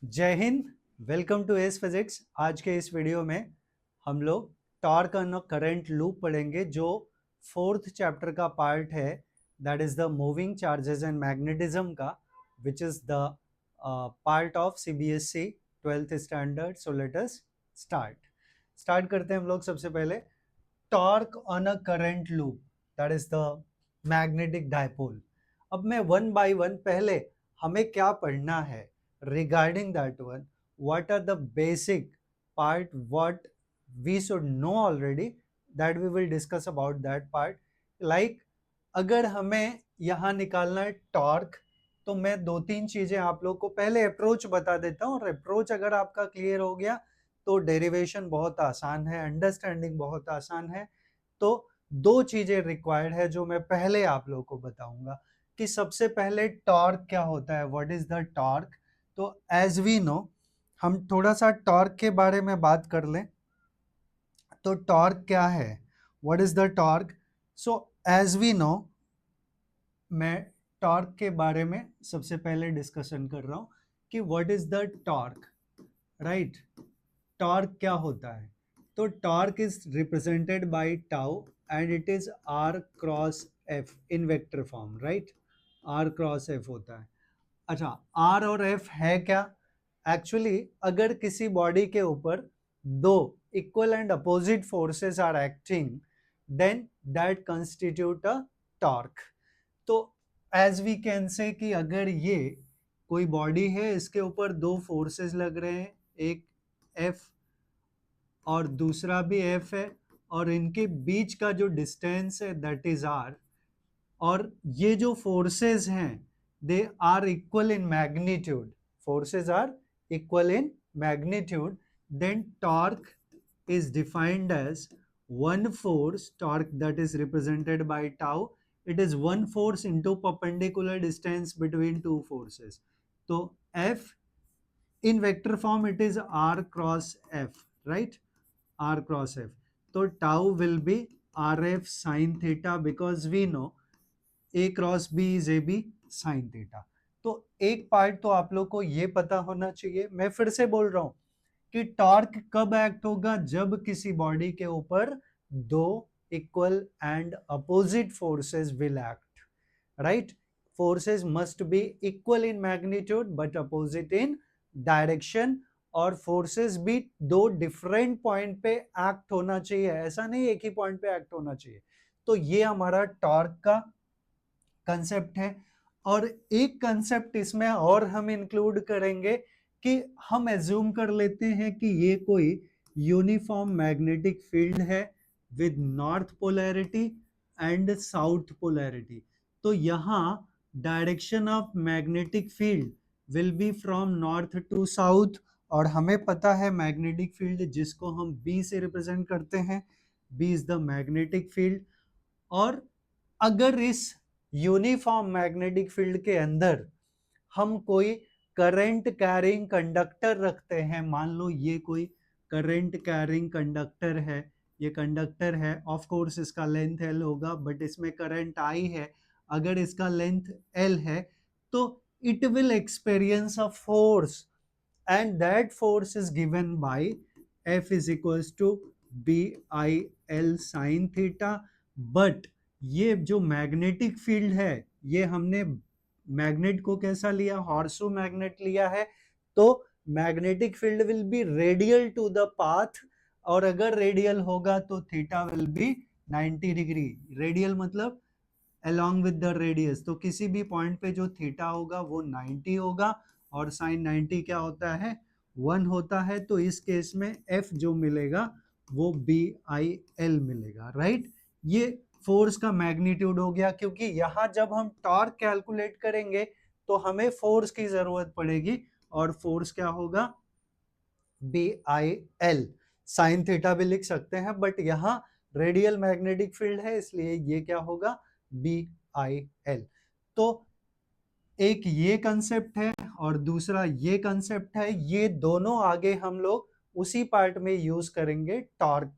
जय हिंद। Welcome to S physics. आज के इस वीडियो में हम लोग torque on a current loop पढ़ेंगे जो फोर्थ चैप्टर का पार्ट है, that is the moving charges and magnetism का, which is the part of CBSE 12th standard. So let us start करते हैं हम लोग। सबसे पहले torque on a current loop, that is the magnetic dipole. अब मैं वन बाय वन, पहले हमें क्या पढ़ना है regarding that one, what are the basic part, what we should know already, that we will discuss about that part. Like अगर हमें यहाँ निकालना है टॉर्क, तो मैं दो तीन चीजें आप लोग को पहले अप्रोच बता देता हूँ, और अप्रोच अगर आपका क्लियर हो गया तो डेरिवेशन बहुत आसान है, अंडरस्टैंडिंग बहुत आसान है। तो दो चीजें रिक्वायर्ड है जो मैं पहले आप लोग को बताऊंगा कि सबसे पहले टॉर्क क्या होता है, व्हाट इज द टॉर्क। तो एज वी नो, हम थोड़ा सा टॉर्क के बारे में बात कर लें। तो टॉर्क क्या है, what is the torque. So as we know, मैं टॉर्क के बारे में सबसे पहले डिस्कशन कर रहा हूं कि what is the torque, right. Torque क्या होता है। तो torque is represented by tau and it is r cross F in vector form, right. R cross F होता है। अच्छा, आर और एफ है क्या। एक्चुअली अगर किसी बॉडी के ऊपर दो equal and opposite forces are acting, then that constitute a torque. तो एज वी कैन से कि अगर ये कोई बॉडी है, इसके ऊपर दो फोर्सेस लग रहे हैं, एक एफ और दूसरा भी एफ है, और इनके बीच का जो डिस्टेंस है दैट इज आर, और ये जो फोर्सेस हैं they are equal in magnitude, forces are equal in magnitude, then torque is defined as one force, torque, that is represented by tau. It is one force into perpendicular distance between two forces. So F in vector form it is r cross F, right? R cross F. So tau will be RF sin theta, because we know A cross B is A B sine theta. तो एक part तो आप लोग को ये पता होना चाहिए, मैं फिर से बोल रहा हूं कि टॉर्क कब एक्ट होगा, जब किसी बॉडी के ऊपर दो equal and opposite forces will act, right. Forces must be equal in magnitude but opposite in direction, और फोर्सेस भी दो डिफरेंट पॉइंट पे एक्ट होना चाहिए, ऐसा नहीं एक ही पॉइंट पे एक्ट होना चाहिए। तो ये हमारा टॉर्क का कंसेप्ट है। और एक कंसेप्ट इसमें और हम इंक्लूड करेंगे कि हम एज्यूम कर लेते हैं कि ये कोई यूनिफॉर्म मैग्नेटिक फील्ड है with north polarity and south polarity. तो यहाँ direction of magnetic field will be from north to south, और हमें पता है मैग्नेटिक फील्ड जिसको हम बी से रिप्रेजेंट करते हैं, B is the magnetic field. और अगर इस यूनिफॉर्म मैग्नेटिक फील्ड के अंदर हम कोई करंट कैरिंग कंडक्टर रखते हैं, मान लो ये कोई करंट कैरिंग कंडक्टर है, ये कंडक्टर है, ऑफ कोर्स इसका लेंथ एल होगा, बट इसमें करंट आई है। अगर इसका लेंथ एल है तो it will experience a force, and that force is given by F is equals to B I L sine theta. But ये जो मैग्नेटिक फील्ड है, ये हमने मैग्नेट को कैसा लिया, हॉर्सो मैग्नेट लिया है। तो magnetic field will be radial to the path, और अगर रेडियल होगा तो theta will be 90 degree. Radial मतलब along with the radius, तो किसी भी पॉइंट पे जो थीटा होगा वो 90 होगा, और साइन 90 क्या होता है, 1 होता है। तो इस केस में F जो मिलेगा वो बी आई एल मिलेगा, राइट। ये फोर्स का मैग्नीट्यूड हो गया, क्योंकि यहाँ जब हम टॉर्क कैलकुलेट करेंगे तो हमें फोर्स की जरूरत पड़ेगी, और फोर्स क्या होगा, B I L. Sine theta भी लिख सकते हैं, बट यहाँ रेडियल मैग्नेटिक फील्ड है इसलिए ये क्या होगा, बी आई एल। तो एक ये कंसेप्ट है और दूसरा ये कंसेप्ट है, ये दोनों आगे हम लोग उसी पार्ट में यूज करेंगे टॉर्क,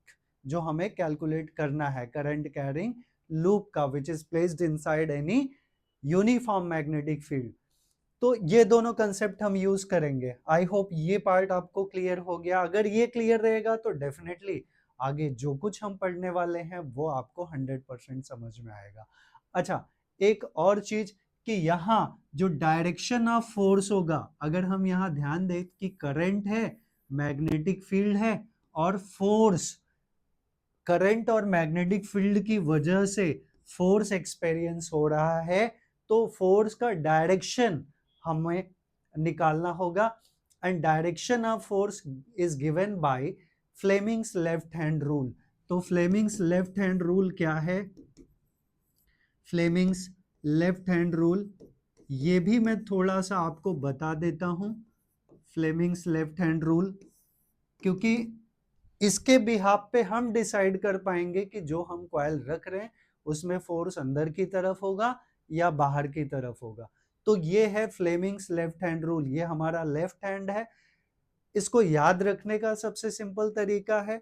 जो हमें कैलकुलेट करना है करंट कैरिंग लूप का, which is placed inside any uniform magnetic field. तो ये दोनों कंसेप्ट हम यूज करेंगे। आई होप ये पार्ट आपको क्लियर हो गया। अगर ये क्लियर रहेगा तो डेफिनेटली आगे जो कुछ हम पढ़ने वाले हैं वो आपको 100% समझ में आएगा। अच्छा, एक और चीज कि यहाँ जो डायरेक्शन ऑफ फोर्स होगा, अगर हम यहाँ ध्यान दें कि करंट है, मैग्नेटिक फील्ड है और फोर्स, करंट और मैग्नेटिक फील्ड की वजह से फोर्स एक्सपीरियंस हो रहा है, तो फोर्स का डायरेक्शन हमें निकालना होगा। And direction of force is given by Fleming's left hand rule. तो फ्लेमिंग्स लेफ्ट हैंड रूल क्या है? फ्लेमिंग्स लेफ्ट हैंड रूल, ये भी मैं थोड़ा सा आपको बता देता हूं। फ्लेमिंग्स लेफ्ट हैंड रूल, क्योंकि इसके बिहाफ पे हम डिसाइड कर पाएंगे कि जो हम कॉइल रख रहे हैं उसमें फोर्स अंदर की तरफ होगा या बाहर की तरफ होगा। तो ये है फ्लेमिंग्स लेफ्ट हैंड रूल, ये हमारा लेफ्ट हैंड है। इसको याद रखने का सबसे सिंपल तरीका है,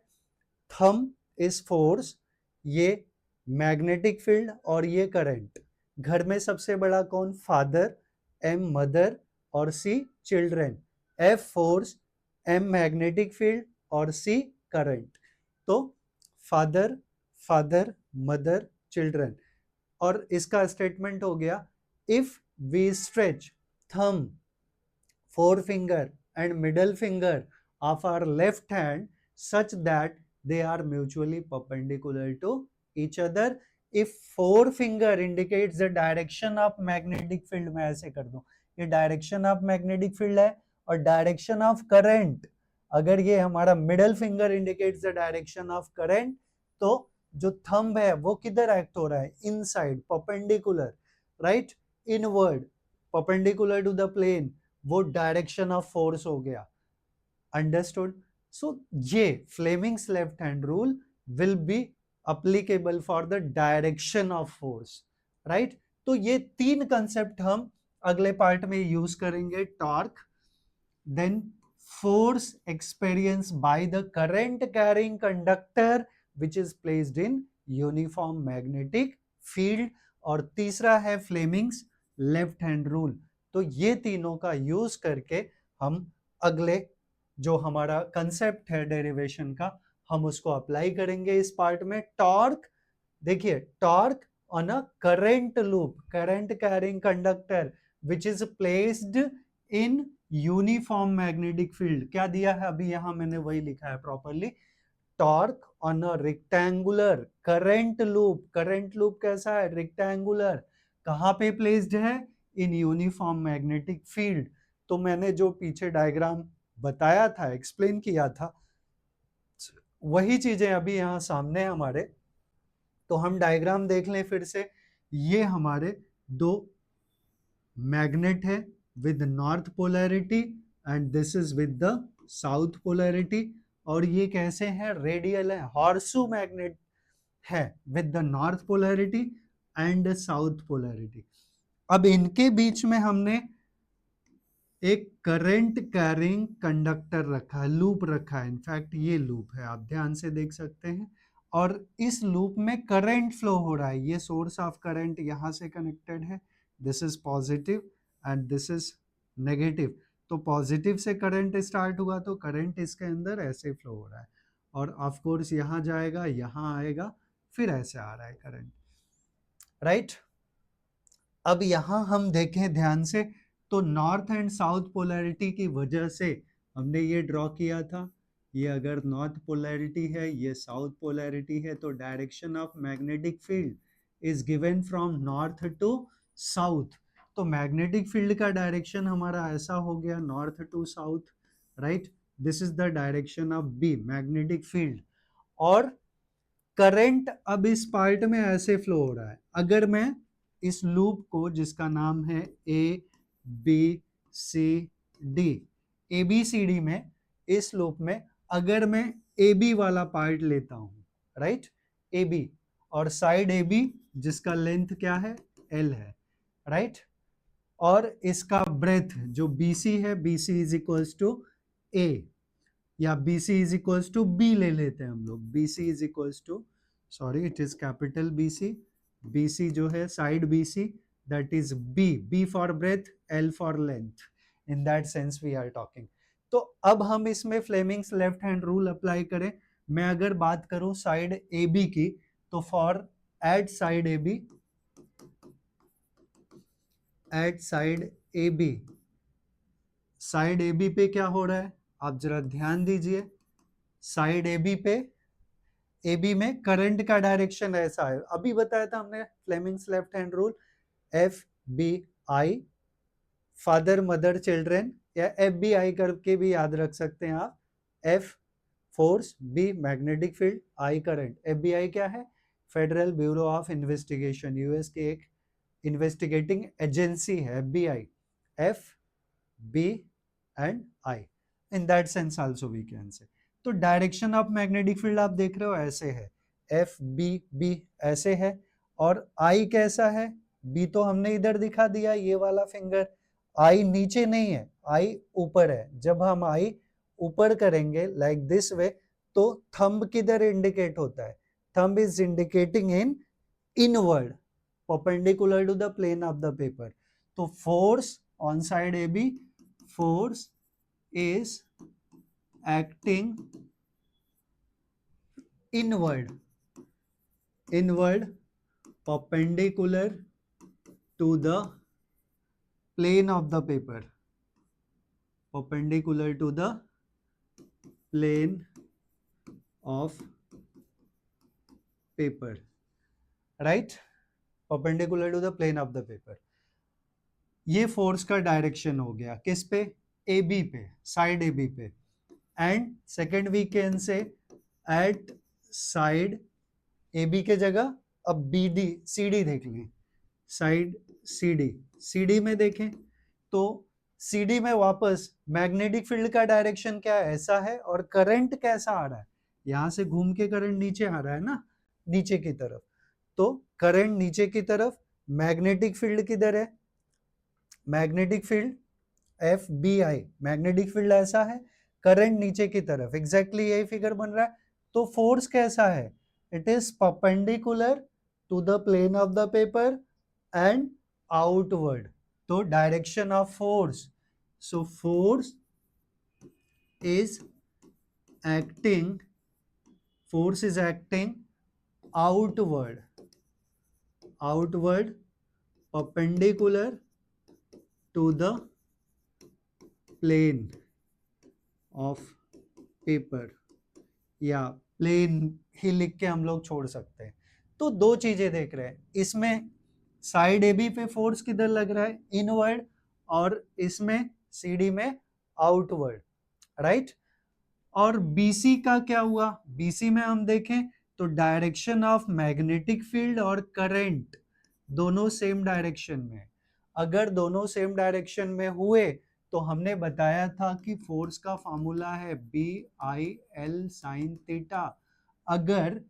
थंब इज फोर्स, ये मैग्नेटिक फील्ड और ये करंट। घर में सबसे बड़ा कौन? फादर, एम मदर और C children. F force, M magnetic field और सी करंट। तो फादर, फादर, मदर, चिल्ड्रन। और इसका स्टेटमेंट हो गया, if we stretch thumb, forefinger and middle finger of our left hand such that they are mutually perpendicular to each other. If forefinger indicates the direction of magnetic field, मैं ऐसे कर दूं, ये direction of magnetic field है, और direction of current, अगर ये हमारा middle finger indicates the direction of current, तो जो थंब है वो किधर एक्ट हो रहा है? Inside, perpendicular, right, inward, perpendicular to the plane, वो डायरेक्शन ऑफ फोर्स हो गया। अंडरस्टूड? सो ये Fleming's left hand rule will be applicable for the direction of force, right. तो ये तीन कंसेप्ट हम अगले पार्ट में यूज करेंगे, torque, then force experience by the current carrying conductor which is placed in uniform magnetic field, और तीसरा है फ्लेमिंग्स लेफ्ट हैंड रूल। तो ये तीनों का यूज करके हम अगले जो हमारा कंसेप्ट है डेरिवेशन का, हम उसको अप्लाई करेंगे इस पार्ट में। टॉर्क, देखिए, torque on a current loop, current carrying conductor which is placed in uniform magnetic field. क्या दिया है अभी यहां? मैंने वही लिखा है properly, torque on a rectangular current loop. Current loop कैसा है? रेक्टेंगुलर। कहां पे प्लेस्ड है? इन यूनिफॉर्म मैग्नेटिक फील्ड। तो मैंने जो पीछे डायग्राम बताया था, एक्सप्लेन किया था, वही चीजें अभी यहां सामने हमारे। तो हम डायग्राम देख लें फिर से। ये हमारे दो मैग्नेट है with north polarity and this is with the south polarity, और ये कैसे हैं? रेडियल है, हॉर्सू मैग्नेट है with the north polarity and south polarity. अब इनके बीच में हमने एक करंट कैरिंग कंडक्टर रखा है, लूप रखा है। इनफैक्ट ये लूप है, आप ध्यान से देख सकते हैं, और इस लूप में करंट फ्लो हो रहा है। ये सोर्स ऑफ करंट यहां से कनेक्टेड है, this is positive and this is negative. तो पॉजिटिव से करंट स्टार्ट हुआ तो करंट इसके अंदर ऐसे फ्लो हो रहा है, और ऑफ कोर्स यहाँ जाएगा, यहाँ आएगा, फिर ऐसे आ रहा है करंट, राइट। अब यहाँ हम देखें ध्यान से, तो नॉर्थ एंड साउथ पोलैरिटी की वजह से हमने ये ड्रॉ किया था। ये अगर नॉर्थ पोलैरिटी है, ये साउथ पोलैरिटी है, तो direction of magnetic field is given from north to south. तो मैग्नेटिक फील्ड का डायरेक्शन हमारा ऐसा हो गया, north to south, right. This is the direction of B, magnetic field. और करंट अब इस पार्ट में ऐसे फ्लो हो रहा है। अगर मैं इस लूप को, जिसका नाम है A B C D, A B C D में, इस लूप में अगर मैं ए बी वाला पार्ट लेता हूं, राइट, ए बी, और साइड ए बी जिसका लेंथ क्या है? एल है, राइट, और इसका ब्रेथ जो बी सी है, B C is equals to A, या B C is equals to B ले लेते हैं हम लोग। B C is equals to, sorry it is capital B C, B C जो है side B C, that is B, B for breadth, L for length. In that sense we are talking. तो अब हम इसमें Fleming's left hand rule apply करें. मैं अगर बात करूं साइड ए बी की, तो for at side A B, at side A B, side A B पे क्या हो रहा है आप जरा ध्यान दीजिए. साइड ए बी पे, ए बी में करंट का डायरेक्शन ऐसा है. अभी बताया था हमने Fleming's left hand rule, F B I, father mother children, या एफ बी आई करके भी याद रख सकते हैं आप. F force, B magnetic field, I current. F B I क्या है? Federal Bureau of Investigation, US की एक इन्वेस्टिगेटिंग एजेंसी है F B I. F B and I, in that sense also we can say. तो direction of magnetic field आप देख रहे हो ऐसे है, एफ बी बी ऐसे है. और आई कैसा है? बी तो हमने इधर दिखा दिया, ये वाला फिंगर. आई नीचे नहीं है, आई ऊपर है. जब हम आई ऊपर करेंगे लाइक दिस वे, तो थंब किधर इंडिकेट होता है? Thumb is indicating in inward, perpendicular to the plane of the paper. तो force on side AB, force is acting inward, perpendicular to the plane of the paper, perpendicular to the plane of paper, right? perpendicular to the plane of the paper. ये force का direction हो गया किस पे? A B पे, side A B पे. And second we can say at side A B के जगह अब बी डी सी डी देख लें. Side C D, C D में देखें तो सी डी में वापस मैग्नेटिक फील्ड का डायरेक्शन क्या है? ऐसा है. और करंट कैसा आ रहा है? यहां से घूम के करंट नीचे आ रहा है ना, नीचे की तरफ. तो करंट नीचे की तरफ, मैग्नेटिक फील्ड किधर है? Magnetic field F B I, magnetic field ऐसा है, करंट नीचे की तरफ. एग्जैक्टली यही फिगर बन रहा है. तो फोर्स कैसा है? It is perpendicular to the plane of the paper and outward. तो direction of force, so force is acting, force is acting outward, perpendicular to the plane of paper, या plane ही लिख के हम लोग छोड़ सकते हैं. तो दो चीजें देख रहे हैं इसमें. साइड ए बी पे फोर्स किधर लग रहा है? इनवर्ड. और इसमें सी डी में आउटवर्ड, राइट? और बीसी का क्या हुआ? बीसी में हम देखें तो डायरेक्शन ऑफ मैग्नेटिक फील्ड और करंट दोनों सेम डायरेक्शन में. अगर दोनों सेम डायरेक्शन में हुए तो हमने बताया था कि फोर्स का फॉर्मूला है B I L sine theta. अगर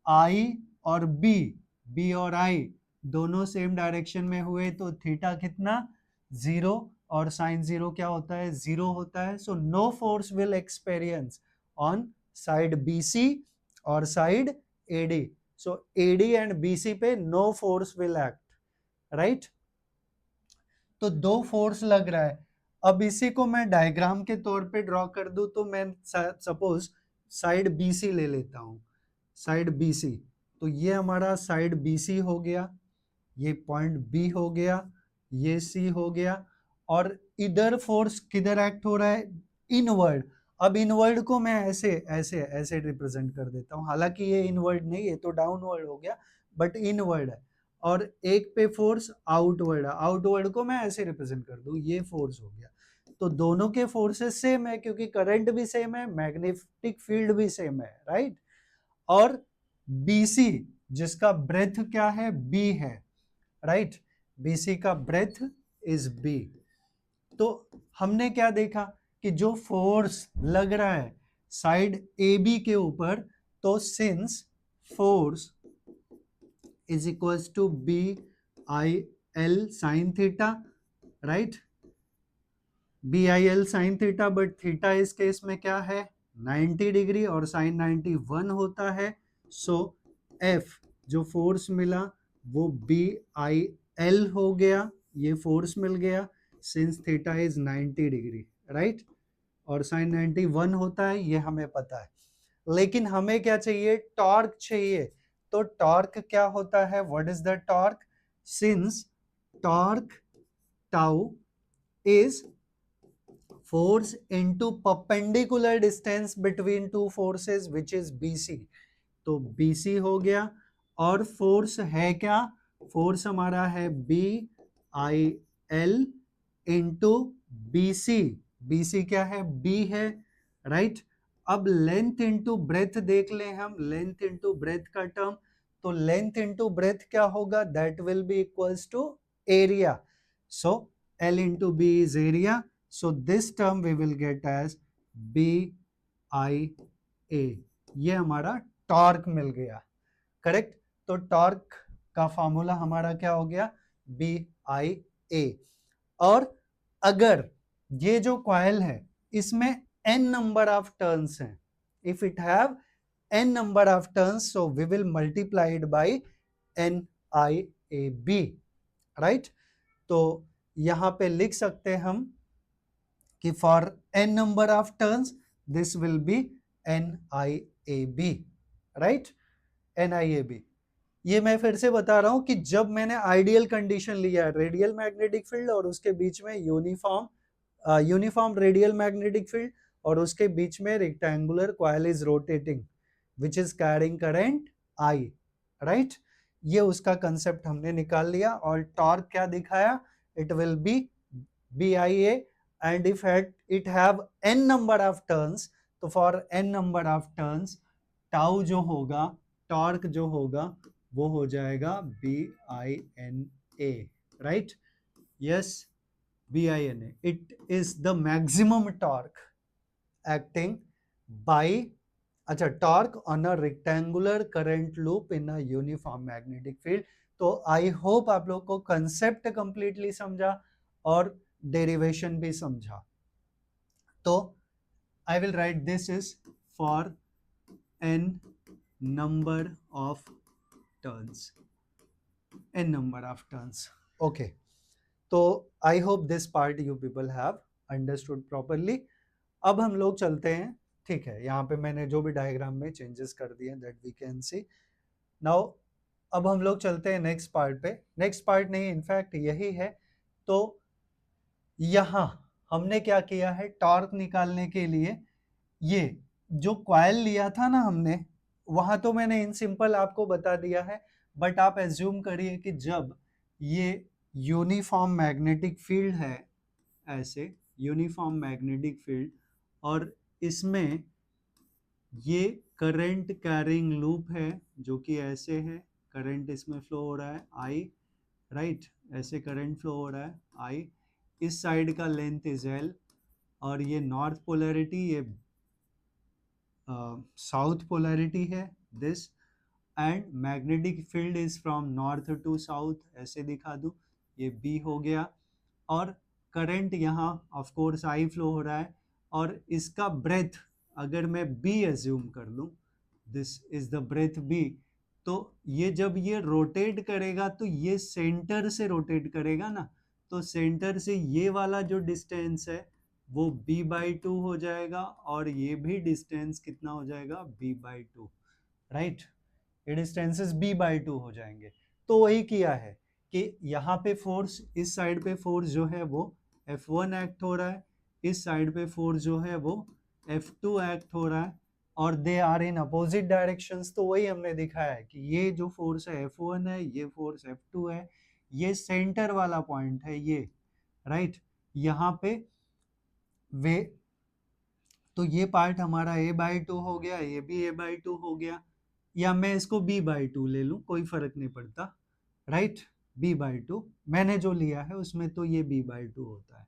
आई और बी और आई दोनों सेम डायरेक्शन में हुए तो थीटा कितना? 0. और साइन 0 क्या होता है? 0 होता है. So no force will experience on side BC और side AD. So AD and BC पे no force will act, right? तो दो फोर्स लग रहा है. अब इसी को मैं डायग्राम के तौर पे ड्रॉ कर दूं तो मैं सपोज साइड BC ले लेता हूं. साइड BC, तो ये हमारा साइड BC हो गया, ये पॉइंट B हो गया, ये C हो गया. और इधर फोर्स किधर एक्ट हो रहा है? इनवर्ड. अब इनवर्ड को मैं ऐसे ऐसे ऐसे रिप्रेजेंट कर देता हूँ. हालांकि ये इनवर्ड नहीं है, तो डाउनवर्ड हो गया, बट इनवर्ड है. और एक पे फोर्स आउटवर्ड है, आउटवर्ड को मैं ऐसे रिप्रेजेंट कर दूं, ये फोर्स हो गया. तो दोनों के फोर्सेस सेम है क्योंकि करंट भी सेम है, मैग्नेटिक फील्ड भी सेम है, राइट? और BC जिसका ब्रेथ क्या है? B है, राइट? BC का ब्रेथ इज B. तो हमने क्या देखा कि जो फोर्स लग रहा है साइड AB के ऊपर, तो since force is equals to BIL sin theta, right? BIL sin theta, but theta इस केस में क्या है? 90 डिग्री और साइन 91 होता है. सो F जो फोर्स मिला वो BIL हो गया, ये फोर्स मिल गया. Since theta is 90 degree, right, और साइन 91 होता है, ये हमें पता है। लेकिन हमें क्या चाहिए, टॉर्क चाहिए। तो टॉर्क क्या होता है, what is the torque, since torque tau is force into perpendicular distance between two forces which is BC। तो BC हो गया, और फोर्स है क्या, फोर्स हमारा है BIL इंटू BC। BC क्या है, B है, राइट। अब लेंथ इंटू ब्रेथ देख लें हम, लेंथ इंटू ब्रेथ का टर्म, तो लेंथ इंटू ब्रेथ क्या होगा, that will be equals to area. So L into B is area, so this term we will get as BIA। ये हमारा टॉर्क मिल गया, करेक्ट। तो टॉर्क का फॉर्मूला हमारा क्या हो गया, BIA। और अगर ये जो कॉइल है इसमें n नंबर ऑफ टर्न्स हैं, if it have n number of turns, so we will multiply it by NIAB, right. तो यहां पे लिख सकते हैं हम कि for n number of turns this will be NIAB, right, NIAB। ये मैं फिर से बता रहा हूं कि जब मैंने आइडियल कंडीशन लिया है, रेडियल मैग्नेटिक फील्ड और उसके बीच में यूनिफॉर्म रेडियल मैग्नेटिक फील्ड, और उसके बीच में rectangular coil is rotating which is carrying current I, right. ये उसका कंसेप्ट हमने निकाल लिया। और टॉर्क क्या दिखाया, it will B BIA, and if it have n number of turns, तो for n number of turns tau जो होगा, टॉर्क जो होगा वो हो जाएगा BINA, right, yes, BINA। It is the maximum torque acting by, अच्छा, torque on a rectangular current loop in a uniform magnetic field. तो आई होप आप लोग को कंसेप्ट कंप्लीटली समझा और डेरिवेशन भी समझा। तो I will right this is for n number of turns, n number of turns, okay। तो I hope this part you people have understood properly. अब हम लोग चलते हैं, ठीक है, यहाँ पे मैंने जो भी डायग्राम में चेंजेस कर दिए that we can see now. अब हम लोग चलते हैं नेक्स्ट पार्ट पे, नेक्स्ट पार्ट नहीं, इनफैक्ट यही है। तो यहाँ हमने क्या किया है, टॉर्क निकालने के लिए ये जो कॉइल लिया था ना हमने, वहां तो मैंने इन सिंपल आपको बता दिया है, बट आप एज्यूम करिए कि जब ये यूनिफॉर्म मैग्नेटिक फील्ड है, ऐसे यूनिफॉर्म मैग्नेटिक फील्ड, और इसमें ये करंट कैरिंग लूप है जो कि ऐसे है, करंट इसमें फ्लो हो रहा है I, राइट, ऐसे करंट फ्लो हो रहा है I, इस साइड का लेंथ इज L, और ये नॉर्थ पोलैरिटी, ये साउथ पोलैरिटी है this, and magnetic field is from north to south, ऐसे दिखा दूं, ये B हो गया। और करंट यहाँ ऑफ कोर्स I फ्लो हो रहा है, और इसका ब्रेथ अगर मैं B एज्यूम कर लूं, this is the breadth B, तो ये जब ये रोटेट करेगा तो ये सेंटर से रोटेट करेगा ना, तो सेंटर से ये वाला जो डिस्टेंस है वो B/2 हो जाएगा, और ये भी डिस्टेंस कितना हो जाएगा, B/2, राइट, ये डिस्टेंसेस B/2 हो जाएंगे। तो वही किया है कि यहाँ पे फोर्स, इस साइड पे फोर्स जो है वो F1 एक्ट हो रहा है, इस साइड पे फोर्स जो है वो F2 एक्ट हो रहा है, और they are in opposite directions. तो वही हमने दिखाया है कि ये जो फोर्स है F1 है, ये फोर्स F2 है, ये सेंटर वाला पॉइंट है ये, राइट, यहाँ पे वे, तो ये पार्ट हमारा A/2 हो गया, ये भी A/2 हो गया, या मैं इसको B/2 ले लूं, कोई फर्क नहीं पड़ता, राइट, B/2 मैंने जो लिया है उसमें तो ये B/2 होता है।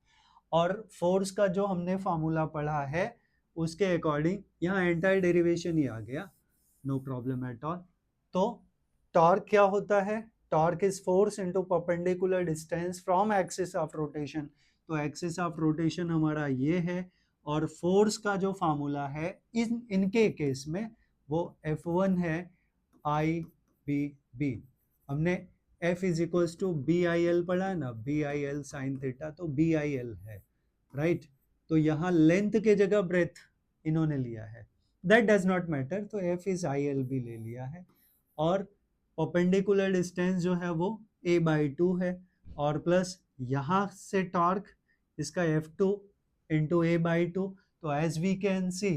और फोर्स का जो हमने फॉर्मूला पढ़ा है उसके अकॉर्डिंग यहाँ एंटायर डेरिवेशन ही आ गया, नो प्रॉब्लम एट ऑल। तो टॉर्क क्या होता है, torque is force into perpendicular distance from axis of rotation. तो एक्सिस ऑफ रोटेशन हमारा ये है, और फोर्स का जो फार्मूला है इनके केस में वो F1 है IBB। हमने F is equals to B I L पढ़ा ना, B I L sine theta, तो बी आई एल है, राइट। तो यहाँ लेंथ के जगह ब्रेथ इन्होंने लिया है, दैट डज नॉट मैटर, तो एफ इज आई एल भी ले लिया है। और परपेंडिकुलर डिस्टेंस जो है वो a बाई 2 है, और प्लस यहाँ से टॉर्क इसका F2 इंटू ए बाई 2, तो as we can see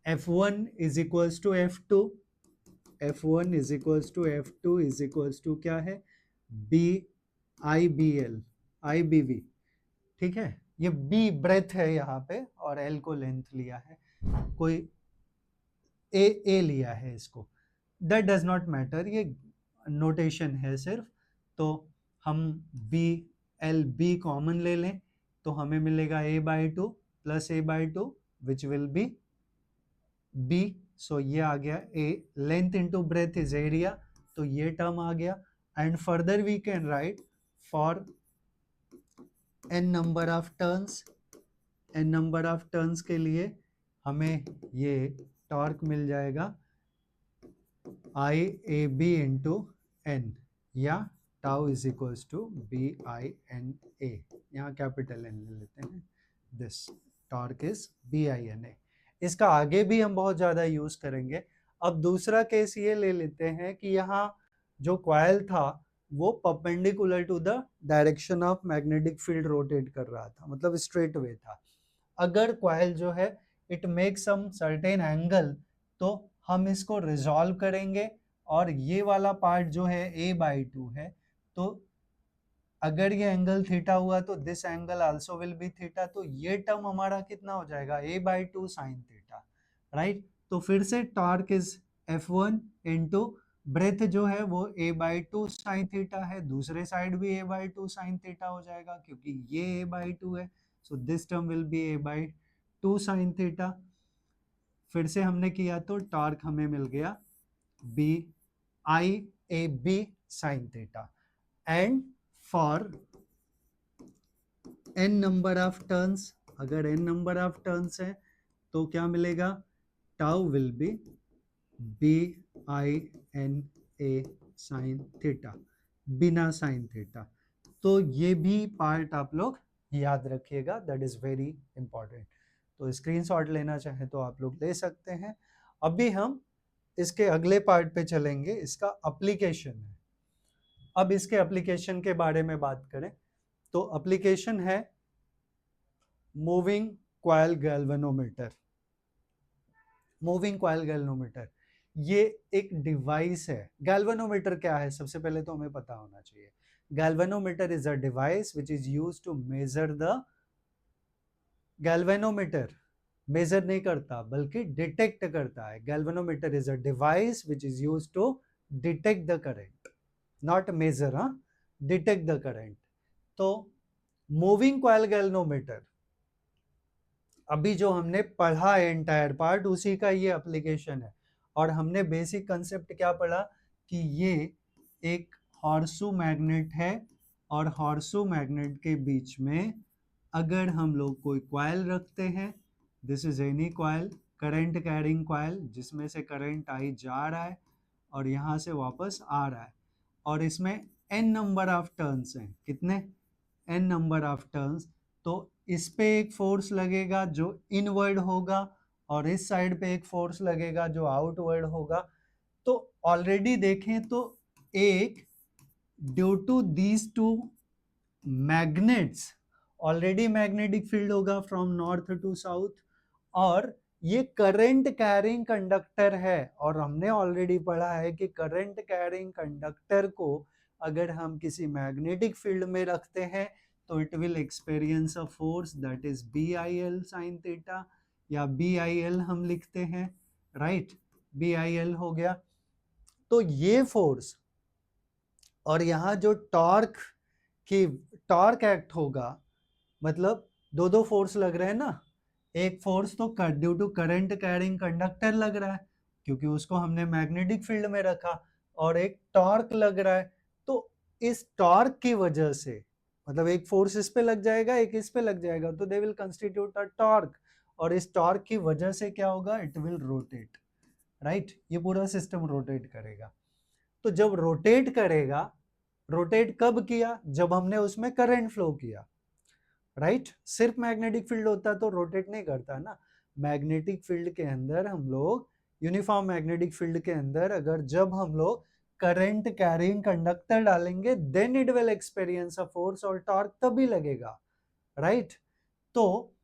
F1 is equals to F2, F1 is equals to F2 is equals to क्या है, B I B L, I B V, ठीक है। ये बी ब्रेथ है यहाँ पे और एल को लेंथ लिया है, कोई ए लिया है इसको, दैट डज नॉट मैटर, ये नोटेशन है सिर्फ। तो हम बी एल बी कॉमन ले लें तो हमें मिलेगा a by 2 plus a by 2 which will be b, so ये आ गया a, length into breadth is area, तो ये टर्म आ गया। And further we can write for n number of turns, n number of turns के लिए हमें ये टॉर्क मिल जाएगा I A B into N, या tau is equals to B I N A, यहाँ कैपिटल एन ले लेते हैं, this torque is B I N A. इसका आगे भी हम बहुत ज़्यादा यूज करेंगे। अब दूसरा केस ये ले लेते हैं कि यहाँ जो कॉइल था वो perpendicular to the direction of magnetic field rotate कर रहा था, मतलब स्ट्रेट वे था। अगर कॉइल जो है it make some certain angle, तो हम इसको रिजॉल्व करेंगे, और ये वाला पार्ट जो है a बाई 2 है, तो अगर ये एंगल थीटा हुआ तो this angle also will be theta, तो ये टर्म हमारा कितना हो जाएगा, a by 2 sine theta, right. तो फिर से torque is F1 into breadth जो है वो a बाई 2 साइन थीटा है, दूसरे साइड भी a बाई 2 साइन थीटा हो जाएगा क्योंकि ये a बाई 2 है, so this term will be a by 2 sine theta. फिर से हमने किया तो टॉर्क हमें मिल गया B I A B sine theta, and for n number of turns, अगर n नंबर ऑफ टर्न्स है तो क्या मिलेगा, tau will be B I N A sine theta, बिना साइन थीटा। तो ये भी पार्ट आप लोग याद रखिएगा, दैट इज वेरी इंपॉर्टेंट। तो स्क्रीनशॉट लेना चाहे तो आप लोग ले सकते हैं। अभी हम इसके अगले पार्ट पे चलेंगे, इसका एप्लीकेशन है। अब इसके एप्लीकेशन के बारे में बात करें तो एप्लीकेशन है moving coil galvanometer. Moving coil galvanometer ये एक डिवाइस है। गैल्वेनोमीटर क्या है, सबसे पहले तो हमें पता होना चाहिए। Galvanometer is a device which is used to measure the, galvanometer measure नहीं करता बल्कि डिटेक्ट करता है। Galvanometer is a device which is used to detect the current, not measure, detect the current. तो मूविंग कॉइल गैल्वेनोमीटर अभी जो हमने पढ़ा है एंटायर पार्ट, उसी का ये एप्लीकेशन है। और हमने बेसिक कंसेप्ट क्या पढ़ा कि ये एक हॉर्सू मैग्नेट है, और हॉर्सू मैग्नेट के बीच में अगर हम लोग कोई कॉइल रखते हैं, this is any coil, current carrying coil, जिसमें से करंट आई जा रहा है और यहाँ से वापस आ रहा है, और इसमें n नंबर ऑफ टर्न्स हैं, कितने, n नंबर ऑफ टर्न्स। तो इस पे एक फोर्स लगेगा जो इनवर्ड होगा, और इस साइड पे एक फोर्स लगेगा जो आउटवर्ड होगा। तो ऑलरेडी देखें तो एक due to these two magnets already magnetic field होगा फ्रॉम नॉर्थ टू साउथ, और ये करंट कैरिंग कंडक्टर है। और हमने ऑलरेडी पढ़ा है कि करंट कैरिंग कंडक्टर को अगर हम किसी मैग्नेटिक फील्ड में रखते हैं तो it will experience a force that is B I L sine theta, या बी आई एल हम लिखते हैं, राइट, बी आई एल हो गया। तो ये फोर्स, और यहाँ जो टॉर्क की टॉर्क एक्ट होगा, मतलब दो दो फोर्स लग रहे हैं ना, एक फोर्स तो due to current carrying conductor लग रहा है क्योंकि उसको हमने मैग्नेटिक फील्ड में रखा, और एक टॉर्क लग रहा है। तो इस टॉर्क की वजह से, मतलब एक फोर्स इस पे लग जाएगा एक इस पे लग जाएगा, तो they will constitute a torque, और इस टॉर्क की वजह से क्या होगा, इट विल रोटेट, राइट, ये पूरा सिस्टम रोटेट करेगा। तो जब रोटेट करेगा, रोटेट कब किया, जब हमने उसमें करंट फ्लो किया, राइट। सिर्फ मैग्नेटिक फील्ड होता तो रोटेट नहीं करता ना। मैग्नेटिक फील्ड के अंदर हम लोग, यूनिफॉर्म मैग्नेटिक फील्ड के अंदर अगर जब हम लोग करंट कैरिंग कंडक्टर डालेंगे then it will experience a force, और टॉर्क तभी लगेगा, राइट। तो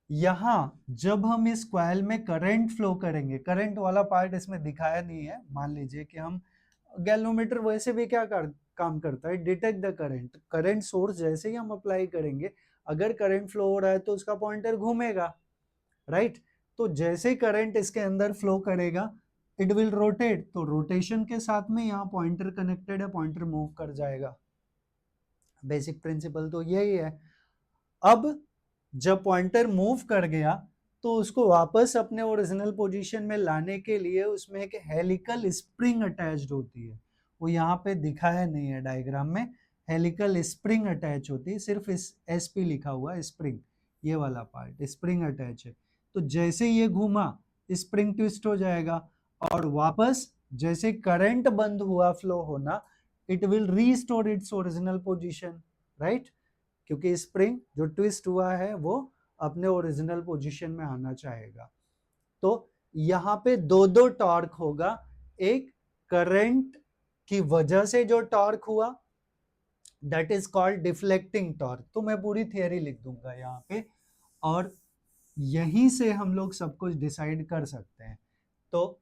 यहां जब हम इस कॉइल में करंट फ्लो करेंगे, करंट वाला पार्ट इसमें दिखाया नहीं है, मान लीजिए कि हम गैल्वेनोमीटर वैसे भी क्या काम करता है, detect the current, current source जैसे ही हम अप्लाई करेंगे अगर करंट फ्लो हो रहा है तो उसका पॉइंटर घूमेगा, राइट। तो जैसे ही करंट इसके अंदर फ्लो करेगा इट विल रोटेट, तो रोटेशन के साथ में यहाँ पॉइंटर कनेक्टेड है, पॉइंटर मूव कर जाएगा। बेसिक प्रिंसिपल तो यही है। अब जब पॉइंटर मूव कर गया तो उसको वापस अपने ओरिजिनल पोजीशन में लाने के लिए उसमें एक हेलिकल स्प्रिंग अटैच्ड होती है, वो यहाँ पे दिखाया नहीं है डायग्राम में। हेलिकल स्प्रिंग अटैच होती है, सिर्फ इस एसपी लिखा हुआ है स्प्रिंग, ये वाला पार्ट स्प्रिंग अटैच है। तो जैसे ये घूमा स्प्रिंग ट्विस्ट हो जाएगा, और वापस जैसे करंट बंद हुआ फ्लो होना it will restore its original position, right. क्योंकि स्प्रिंग जो ट्विस्ट हुआ है वो अपने ओरिजिनल पोजीशन में आना चाहेगा। तो यहाँ पे दो दो टॉर्क होगा, एक करंट की वजह से जो टॉर्क हुआ that is called deflecting torque. तो मैं पूरी थियरी लिख दूंगा यहाँ पे, और यहीं से हम लोग सब कुछ डिसाइड कर सकते हैं। तो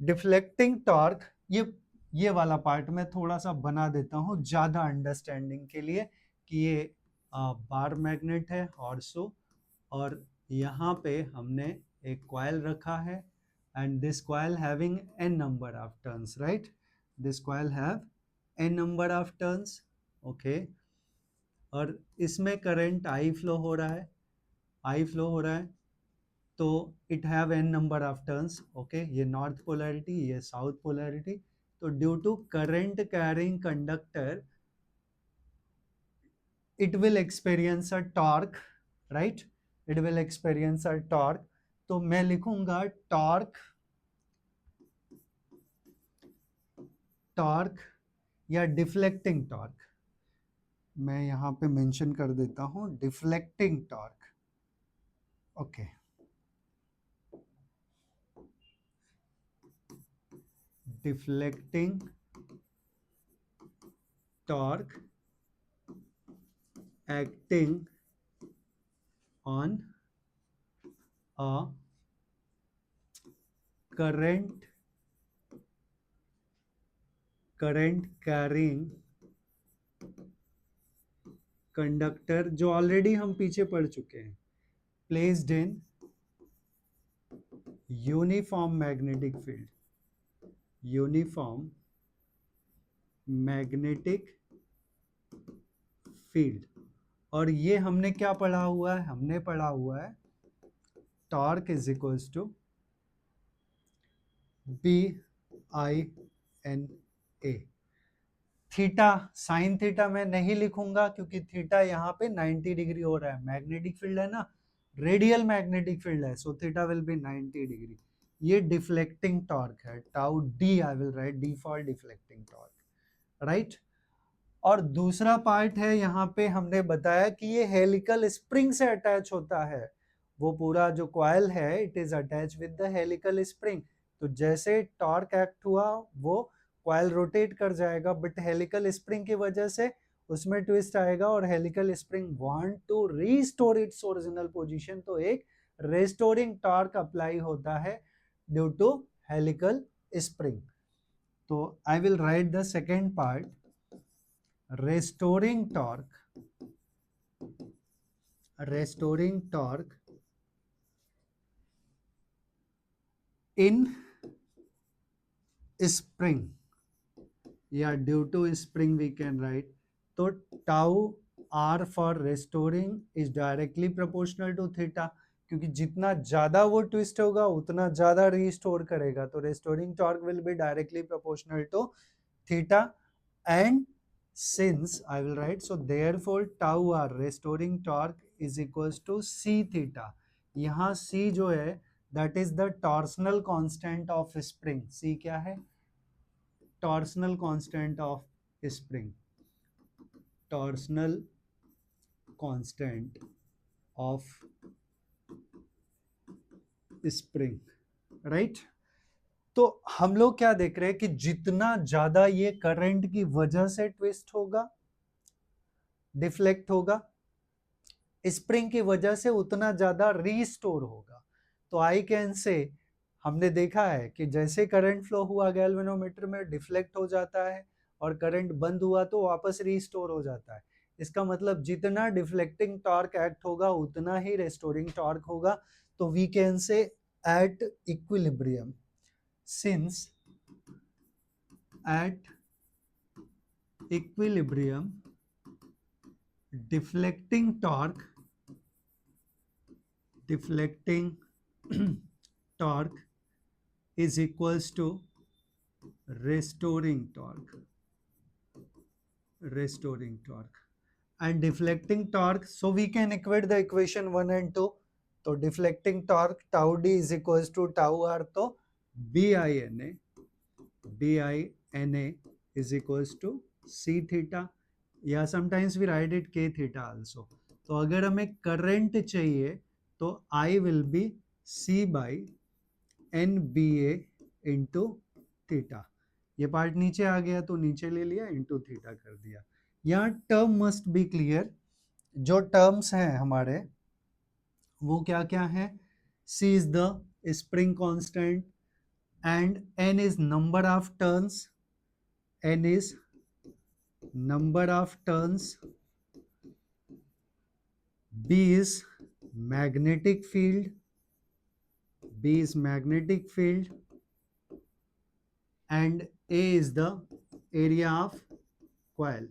डिफ्लेक्टिंग टॉर्क, ये वाला पार्ट मैं थोड़ा सा बना देता हूँ ज्यादा अंडरस्टैंडिंग के लिए, कि ये बार मैग्नेट है हॉर्सो, और यहाँ पे हमने एक कॉइल रखा है, and this coil having n number of turns, right. This coil have n number of turns, okay. और इसमें करंट I फ्लो हो रहा है, I फ्लो हो रहा है, तो it have n number of turns, okay. ये नॉर्थ पोलैरिटी, ये साउथ पोलैरिटी। तो due to current carrying conductor it will experience a torque, right, it will experience a torque। तो मैं लिखूंगा टॉर्क या डिफ्लेक्टिंग टॉर्क, मैं यहाँ पे मेंशन कर देता हूँ deflecting torque, okay. Deflecting torque acting on a current carrying conductor, जो ऑलरेडी हम पीछे पढ़ चुके हैं, placed in uniform magnetic field, uniform magnetic field. और ये हमने क्या पढ़ा हुआ है, हमने पढ़ा हुआ है torque is equals to BI/N/A। Theta, sine theta मैं नहीं लिखूंगा क्योंकि थीटा यहाँ पे 90 डिग्री हो रहा है, मैग्नेटिक फील्ड है ना, रेडियल मैग्नेटिक फील्ड है, so theta will be 90 degree. ये डिफ्लेक्टिंग टॉर्क है, tau D I will right D for deflecting torque, right. और दूसरा पार्ट है यहाँ पे हमने बताया कि ये हेलिकल स्प्रिंग से अटैच होता है, वो पूरा जो कॉइल है it is attach with the helical spring. तो जैसे टॉर्क एक्ट हुआ वो कॉइल रोटेट कर जाएगा, बट हेलिकल स्प्रिंग की वजह से उसमें ट्विस्ट आएगा, और helical spring want to restore its original position, तो एक रेस्टोरिंग टॉर्क अप्लाई होता है ड्यू टू हेलिकल स्प्रिंग। तो I will write the second part, restoring torque in spring, या due to spring we can write। तो tau r for restoring is directly proportional to theta, क्योंकि जितना ज्यादा वो twist होगा उतना ज्यादा रिस्टोर करेगा, तो restoring torque will be directly proportional to theta। and since I will write, so therefore tau r restoring torque is equals to c theta। यहाँ c जो है that is the torsional constant of spring, c क्या है, torsional constant of spring, torsional constant of spring, right. तो हम लोग क्या देख रहे हैं कि जितना ज्यादा ये करंट की वजह से ट्विस्ट होगा, डिफ्लेक्ट होगा, स्प्रिंग की वजह से उतना ज्यादा रीस्टोर होगा। तो आई कैन से हमने देखा है कि जैसे करंट फ्लो हुआ गैल्वेनोमीटर में, डिफ्लेक्ट हो जाता है, और करंट बंद हुआ तो वापस रीस्टोर हो जाता है। इसका मतलब जितना डिफ्लेक्टिंग टॉर्क एक्ट होगा उतना ही रेस्टोरिंग टॉर्क होगा। तो we can say at equilibrium, since at equilibrium deflecting torque is equals to restoring torque and deflecting torque, so we can equate the equation 1 and 2. तो deflecting torque tau d is equals to tau r, तो BINA is equals to c theta, या sometimes we write it k theta also. तो अगर हमें current चाहिए तो I will be c by NBA into theta. ये part नीचे आ गया तो नीचे ले लिया, इंटू थीटा कर दिया। यहाँ टर्म मस्ट बी क्लियर। जो टर्म्स हैं हमारे वो क्या क्या है? C is the spring constant and N is number of turns, N is number of turns, B is magnetic field, and A is the area of coil,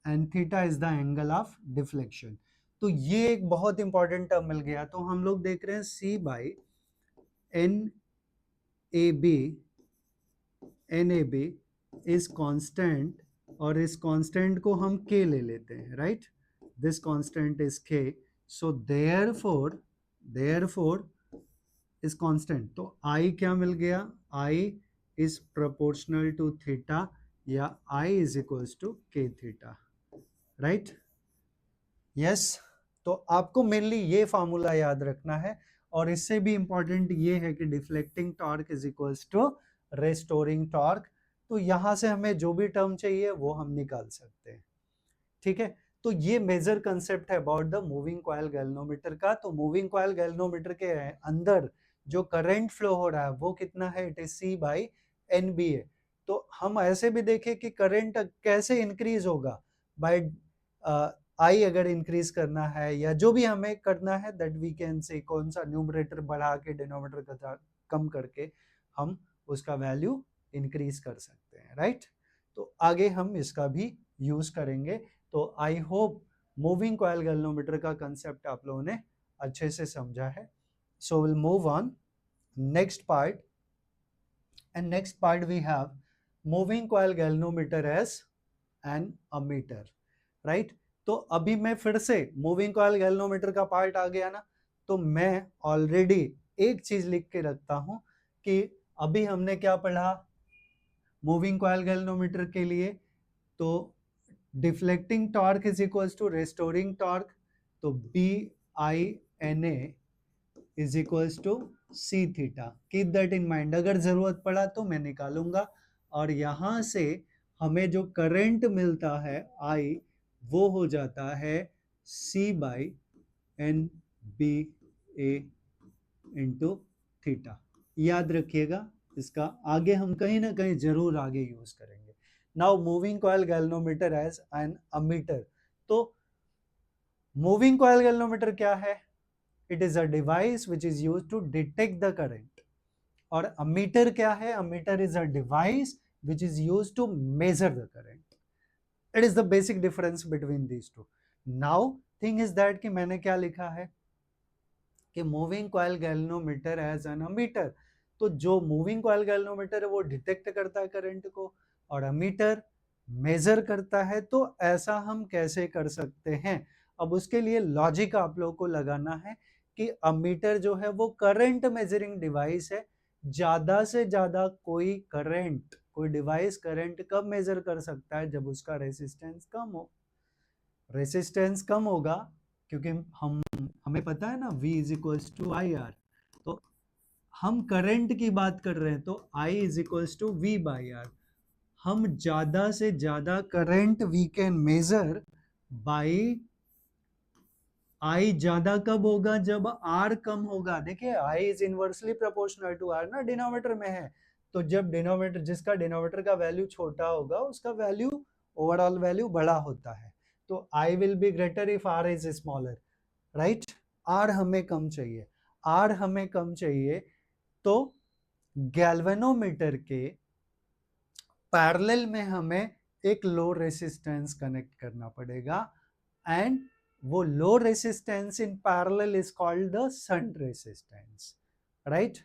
and theta is the angle of deflection. तो ये एक बहुत important term मिल गया। तो हम लोग देख रहे हैं C by NAB is constant, और इस कांस्टेंट को हम k ले लेते हैं, right. This constant is k, so therefore is constant. तो I क्या मिल गया? I is proportional to theta, या I is equals to k theta, right. Yes, तो आपको मेनली ये फार्मूला याद रखना है, और इससे भी इंपॉर्टेंट ये है कि deflecting torque is equals to restoring torque. तो यहां से हमें जो भी टर्म चाहिए वो हम निकाल सकते हैं, ठीक है। तो ये मेजर कंसेप्ट है about the moving coil galvanometer का। तो मूविंग कॉइल गैल्वेनोमीटर के अंदर जो करंट फ्लो हो रहा है वो कितना है? It is C by NBA। तो हम ऐसे भी देखें कि करंट कैसे इंक्रीज होगा, बाय I अगर इंक्रीज करना है या जो भी हमें करना है, दैट वी कैन से कौन सा न्यूमरेटर बढ़ा के डिनोमिनेटर कम करके हम उसका वैल्यू इंक्रीज कर सकते हैं, राइट। तो आगे हम इसका भी यूज करेंगे। तो I hope moving coil galvanometer का कंसेप्ट आप लोगों ने अच्छे से समझा है। So will move on next part, and next part we have moving coil galvanometer as an ammeter, right. तो अभी मैं फिर से मूविंग कॉइल गैल्वेनोमीटर का पार्ट आ गया ना, तो मैं ऑलरेडी एक चीज लिख के रखता हूं कि अभी हमने क्या पढ़ा मूविंग कॉइल गैल्वेनोमीटर के लिए। तो deflecting torque is equals to restoring torque, तो BINA is equals to C theta. Keep that in mind, अगर जरूरत पड़ा तो मैं निकालूंगा। और यहां से हमें जो करंट मिलता है I, वो हो जाता है C by NBA into theta. याद रखिएगा, इसका आगे हम कहीं ना कहीं जरूर आगे यूज करेंगे। Now moving coil galvanometer as an ammeter. तो मूविंग कॉइल गैल्वेनोमीटर क्या है? It is a device which is used to detect the current. और अमीटर क्या है? Ammeter is a device which is used to measure the current. It is the basic difference between these two. Now thing is that कि मैंने क्या लिखा है कि moving coil galvanometer as an ammeter. तो जो मूविंग कॉइल गैल्वेनोमीटर है वो डिटेक्ट करता है करंट को, और अमीटर मेजर करता है। तो ऐसा हम कैसे कर सकते हैं? अब उसके लिए लॉजिक आप लोगों को लगाना है कि अमीटर जो है वो करंट मेजरिंग डिवाइस है, ज्यादा से ज्यादा कोई करंट, कोई डिवाइस करंट कब मेजर कर सकता है? जब उसका रेसिस्टेंस कम हो। रेसिस्टेंस कम होगा क्योंकि हमें पता है ना V is equals to I R, तो हम करंट की बात कर रहे हैं तो I is equals to V by R. हम ज्यादा से ज्यादा current we can measure by I ज्यादा कब होगा? जब R कम होगा। देखिए I is inversely proportional to R ना, डिनोमिनेटर में है, तो जब डिनोमिनेटर, जिसका डिनोमिनेटर का वैल्यू छोटा होगा उसका वैल्यू, ओवरऑल वैल्यू बड़ा होता है। तो I will be greater if R is smaller, right. R हमें कम चाहिए, R हमें कम चाहिए, तो गैल्वेनोमीटर के पैरेलल में हमें एक लो रेसिस्टेंस कनेक्ट करना पड़ेगा, एंड वो low resistance in parallel is called the shunt resistance, right.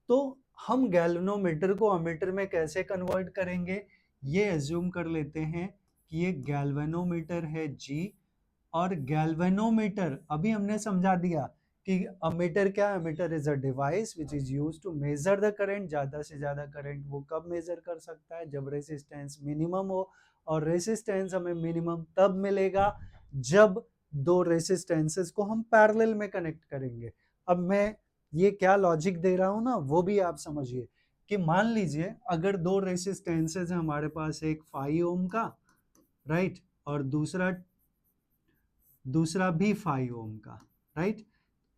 तो हम गैल्वेनोमीटर को अमीटर में कैसे कन्वर्ट करेंगे? ये एज्यूम कर लेते हैं कि ये गैल्वेनोमीटर है G, और गैल्वेनोमीटर अभी हमने समझा दिया कि अमीटर क्या है? Ammeter is a device which is used to measure the current. ज्यादा से ज्यादा करंट वो कब मेजर कर सकता है? जब रेसिस्टेंस मिनिमम हो, और रेसिस्टेंस हमें मिनिमम तब मिलेगा जब दो रेसिस्टेंसेस को हम पैरेलल में कनेक्ट करेंगे। अब मैं ये क्या लॉजिक दे रहा हूं ना, वो भी आप समझिए कि मान लीजिए अगर दो रेसिस्टेंसेस है हमारे पास, एक 5 ओम का, राइट, और दूसरा भी 5 ओम का, राइट।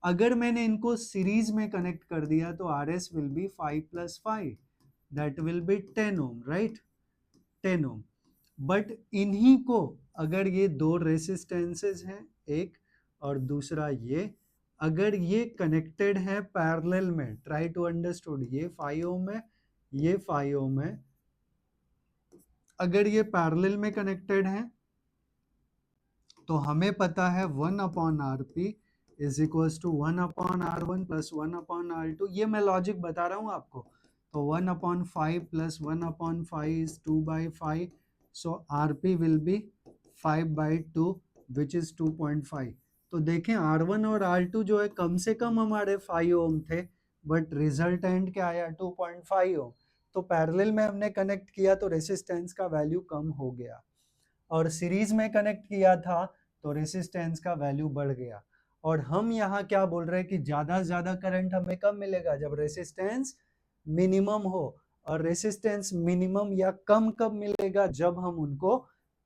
अगर मैंने इनको सीरीज में कनेक्ट कर दिया तो R S will be 5 plus 5, that will be 10 ohm, right, 10 ohm. But इन्हीं को, अगर ये दो रेसिस्टेंसेस हैं, एक और दूसरा ये, अगर ये कनेक्टेड है पैरेलल में, ट्राई टू अंडरस्टूड, ये 5 ओम है, ये 5 ओम है, अगर ये पैरेलल में कनेक्टेड है तो हमें पता है 1 upon R P is equals to 1 upon R one plus 1 upon R two. ये मैं लॉजिक बता रहा हूँ आपको। तो 1 upon 5 plus 1 upon 5 is 2 by 5, so R P will be 5 by 2 which is 2.5। तो देखें R1 और R2 जो है कम से कम हमारे 5 ओम थे, बट रिजल्टेंट क्या आया? 2.5 ओम। तो पैरेलल में हमने कनेक्ट किया तो रेसिस्टेंस का वैल्यू कम हो गया, और सीरीज में कनेक्ट किया था तो रेसिस्टेंस का वैल्यू बढ़ गया। और हम यहाँ क्या बोल रहे हैं कि ज्यादा से ज्यादा करंट हमें कब मिलेगा? जब रेसिस्टेंस मिनिमम हो। और रेसिस्टेंस मिनिमम या कम कब मिलेगा? जब हम उनको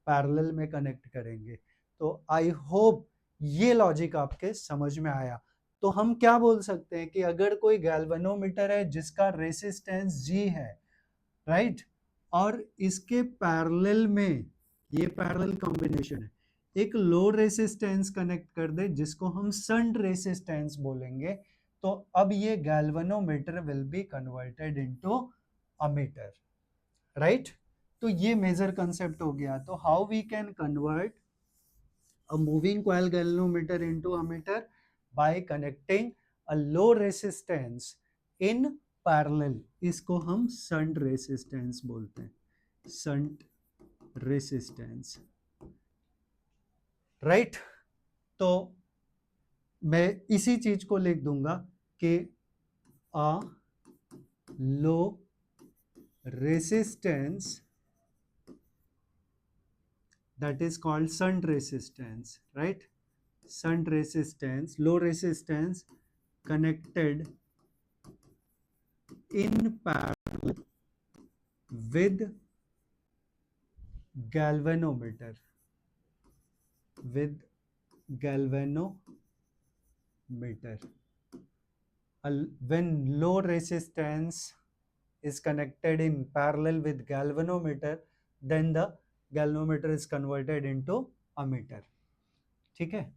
पैरेलल में कनेक्ट करेंगे। तो आई होप ये लॉजिक आपके समझ में आया। तो हम क्या बोल सकते हैं कि अगर कोई गैल्वेनोमीटर है जिसका रेसिस्टेंस G है, राइट, और इसके पैरेलल में, ये पैरेलल कॉम्बिनेशन है, एक लो रेसिस्टेंस कनेक्ट कर दे जिसको हम शंट रेसिस्टेंस बोलेंगे, तो अब ये galvanometer will be converted into ammeter, right. तो ये मेजर कंसेप्ट हो गया। तो how we can convert a moving coil galvanometer into ammeter? By connecting a low resistance in parallel। इसको हम शंट रेसिस्टेंस बोलते हैं, शंट रेसिस्टेंस, राइट। तो मैं इसी चीज को लिख दूंगा कि a low resistance, that is called shunt resistance, right? Shunt resistance, low resistance connected in parallel with galvanometer, with galvanometer. When low resistance is connected in parallel with galvanometer, then the galvanometer is converted into ammeter। ठीक है,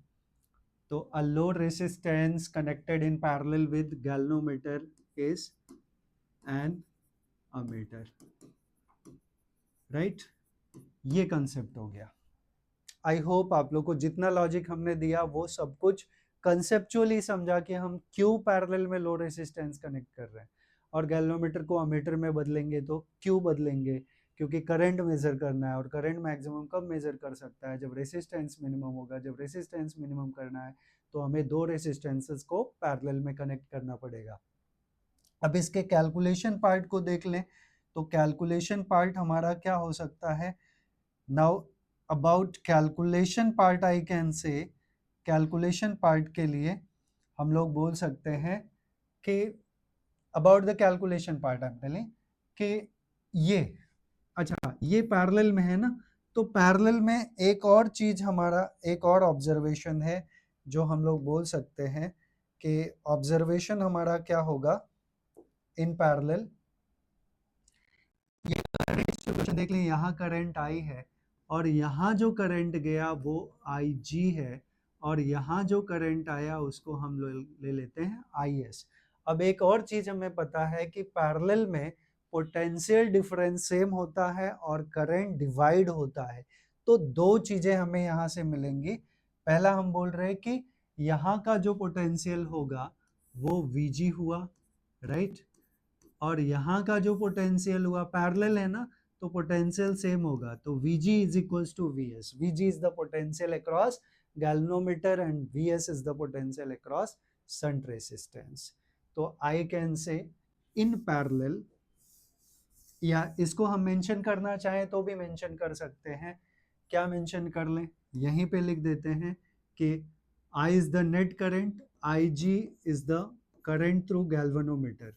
तो a low resistance connected in parallel with galvanometer is an ammeter, right. ये concept हो गया। I hope आप लोग को जितना लॉजिक हमने दिया वो सब कुछ कंसेप्चुअली समझा कि हम क्यों पैरेलल में लो रेसिस्टेंस कनेक्ट कर रहे हैं, और गैल्वेनोमीटर को अमीटर में बदलेंगे तो क्यों बदलेंगे? क्योंकि करंट मेजर करना है, और करंट मैक्सिमम कब मेजर कर सकता है? जब रेसिस्टेंस मिनिमम होगा। जब रेसिस्टेंस मिनिमम करना है तो हमें दो रेसिस्टेंसेस को पैरेलल में कनेक्ट करना पड़ेगा। अब इसके कैलकुलेशन पार्ट को देख लें, तो कैलकुलेशन पार्ट हमारा क्या हो सकता है? Now about calculation part I can say, calculation part के लिए हम लोग बोल सकते हैं कि about the calculation part I am telling कि ये, अच्छा ये पैरेलल में है ना, तो पैरेलल में एक और चीज हमारा, एक और ऑब्जर्वेशन है जो हम लोग बोल सकते हैं कि ऑब्जर्वेशन हमारा क्या होगा इन पैरेलल। ये करंट डिस्ट्रीब्यूशन देख लें, यहाँ करंट आई है और यहाँ जो करंट गया वो आई जी है, और यहाँ जो करंट आया उसको हम ले लेते हैं आई एस। अब एक और चीज हमें पता है कि पैरेलल में पोटेंशियल डिफरेंस सेम होता है और करंट डिवाइड होता है। तो दो चीजें हमें यहाँ से मिलेंगी। पहला हम बोल रहे हैं कि यहाँ का जो पोटेंशियल होगा वो वीजी हुआ, राइट, और यहाँ का जो पोटेंशियल हुआ, पैरेलल है ना, तो पोटेंशियल सेम होगा, तो Vg is equals to Vs। Vg is the potential across galvanometer and Vs is the potential across shunt resistance. तो I can say in parallel, या इसको हम मेंशन करना चाहें तो भी मेंशन कर सकते हैं। क्या मेंशन कर लें? यहीं पे लिख देते हैं कि I is the net current, Ig is the current through galvanometer,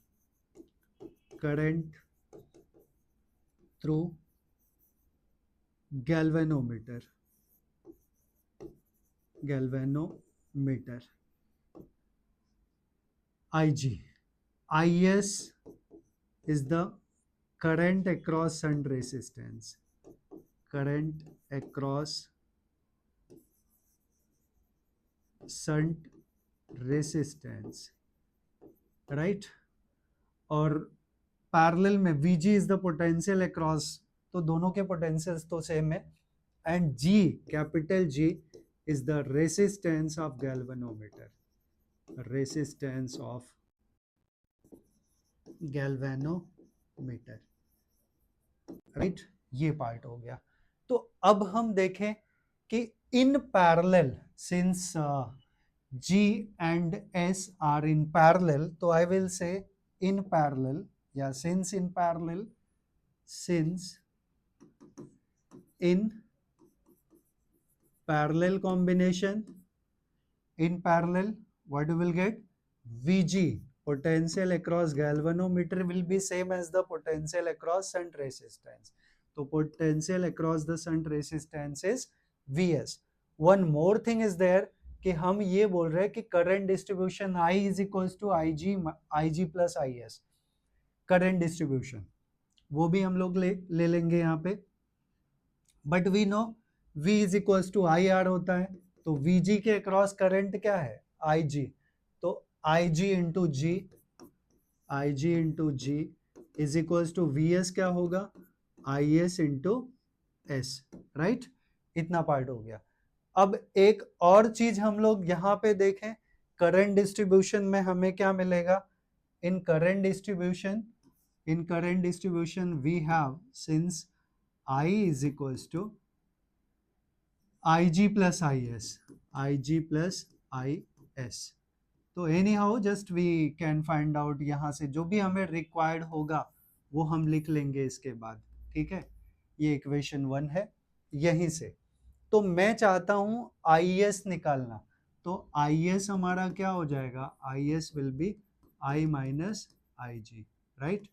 current through galvanometer, Ig, Is is the current across shunt resistance, current across shunt resistance, right, और पैरेलल में Vg is the potential across, तो दोनों के potentials तो same है, and G, capital G is the resistance of galvanometer, resistance of galvanometer, right. ये part हो गया। तो अब हम देखें कि in parallel, since G and S are in parallel, तो I will say in parallel, या since in parallel, since in parallel combination, in parallel, what you will get? Vg, potential across galvanometer will be same as the potential across shunt resistance. So potential across the shunt resistance is Vs. One more thing is there कि हम ये बोल रहे हैं कि current distribution I is equals to I G plus I S, current distribution वो भी हम लोग ले लेंगे यहाँ पे, but we know V is equals to I R होता है, तो Vg के अक्रॉस करंट क्या है? Ig, तो Ig into G, Ig into G is equals to Vs क्या होगा? Is into S, right. इतना पार्ट हो गया। अब एक और चीज हम लोग यहाँ पे देखें, करंट डिस्ट्रीब्यूशन में हमें क्या मिलेगा? In current distribution we have, since I is equals to Ig plus Is, Ig plus Is, तो anyhow just we can find out, यहाँ से जो भी हमें रिक्वायर्ड होगा वो हम लिख लेंगे इसके बाद, ठीक है। ये इक्वेशन 1 है यहीं से। तो मैं चाहता हूँ Is निकालना, तो Is हमारा क्या हो जाएगा? Is will be I minus Ig, right.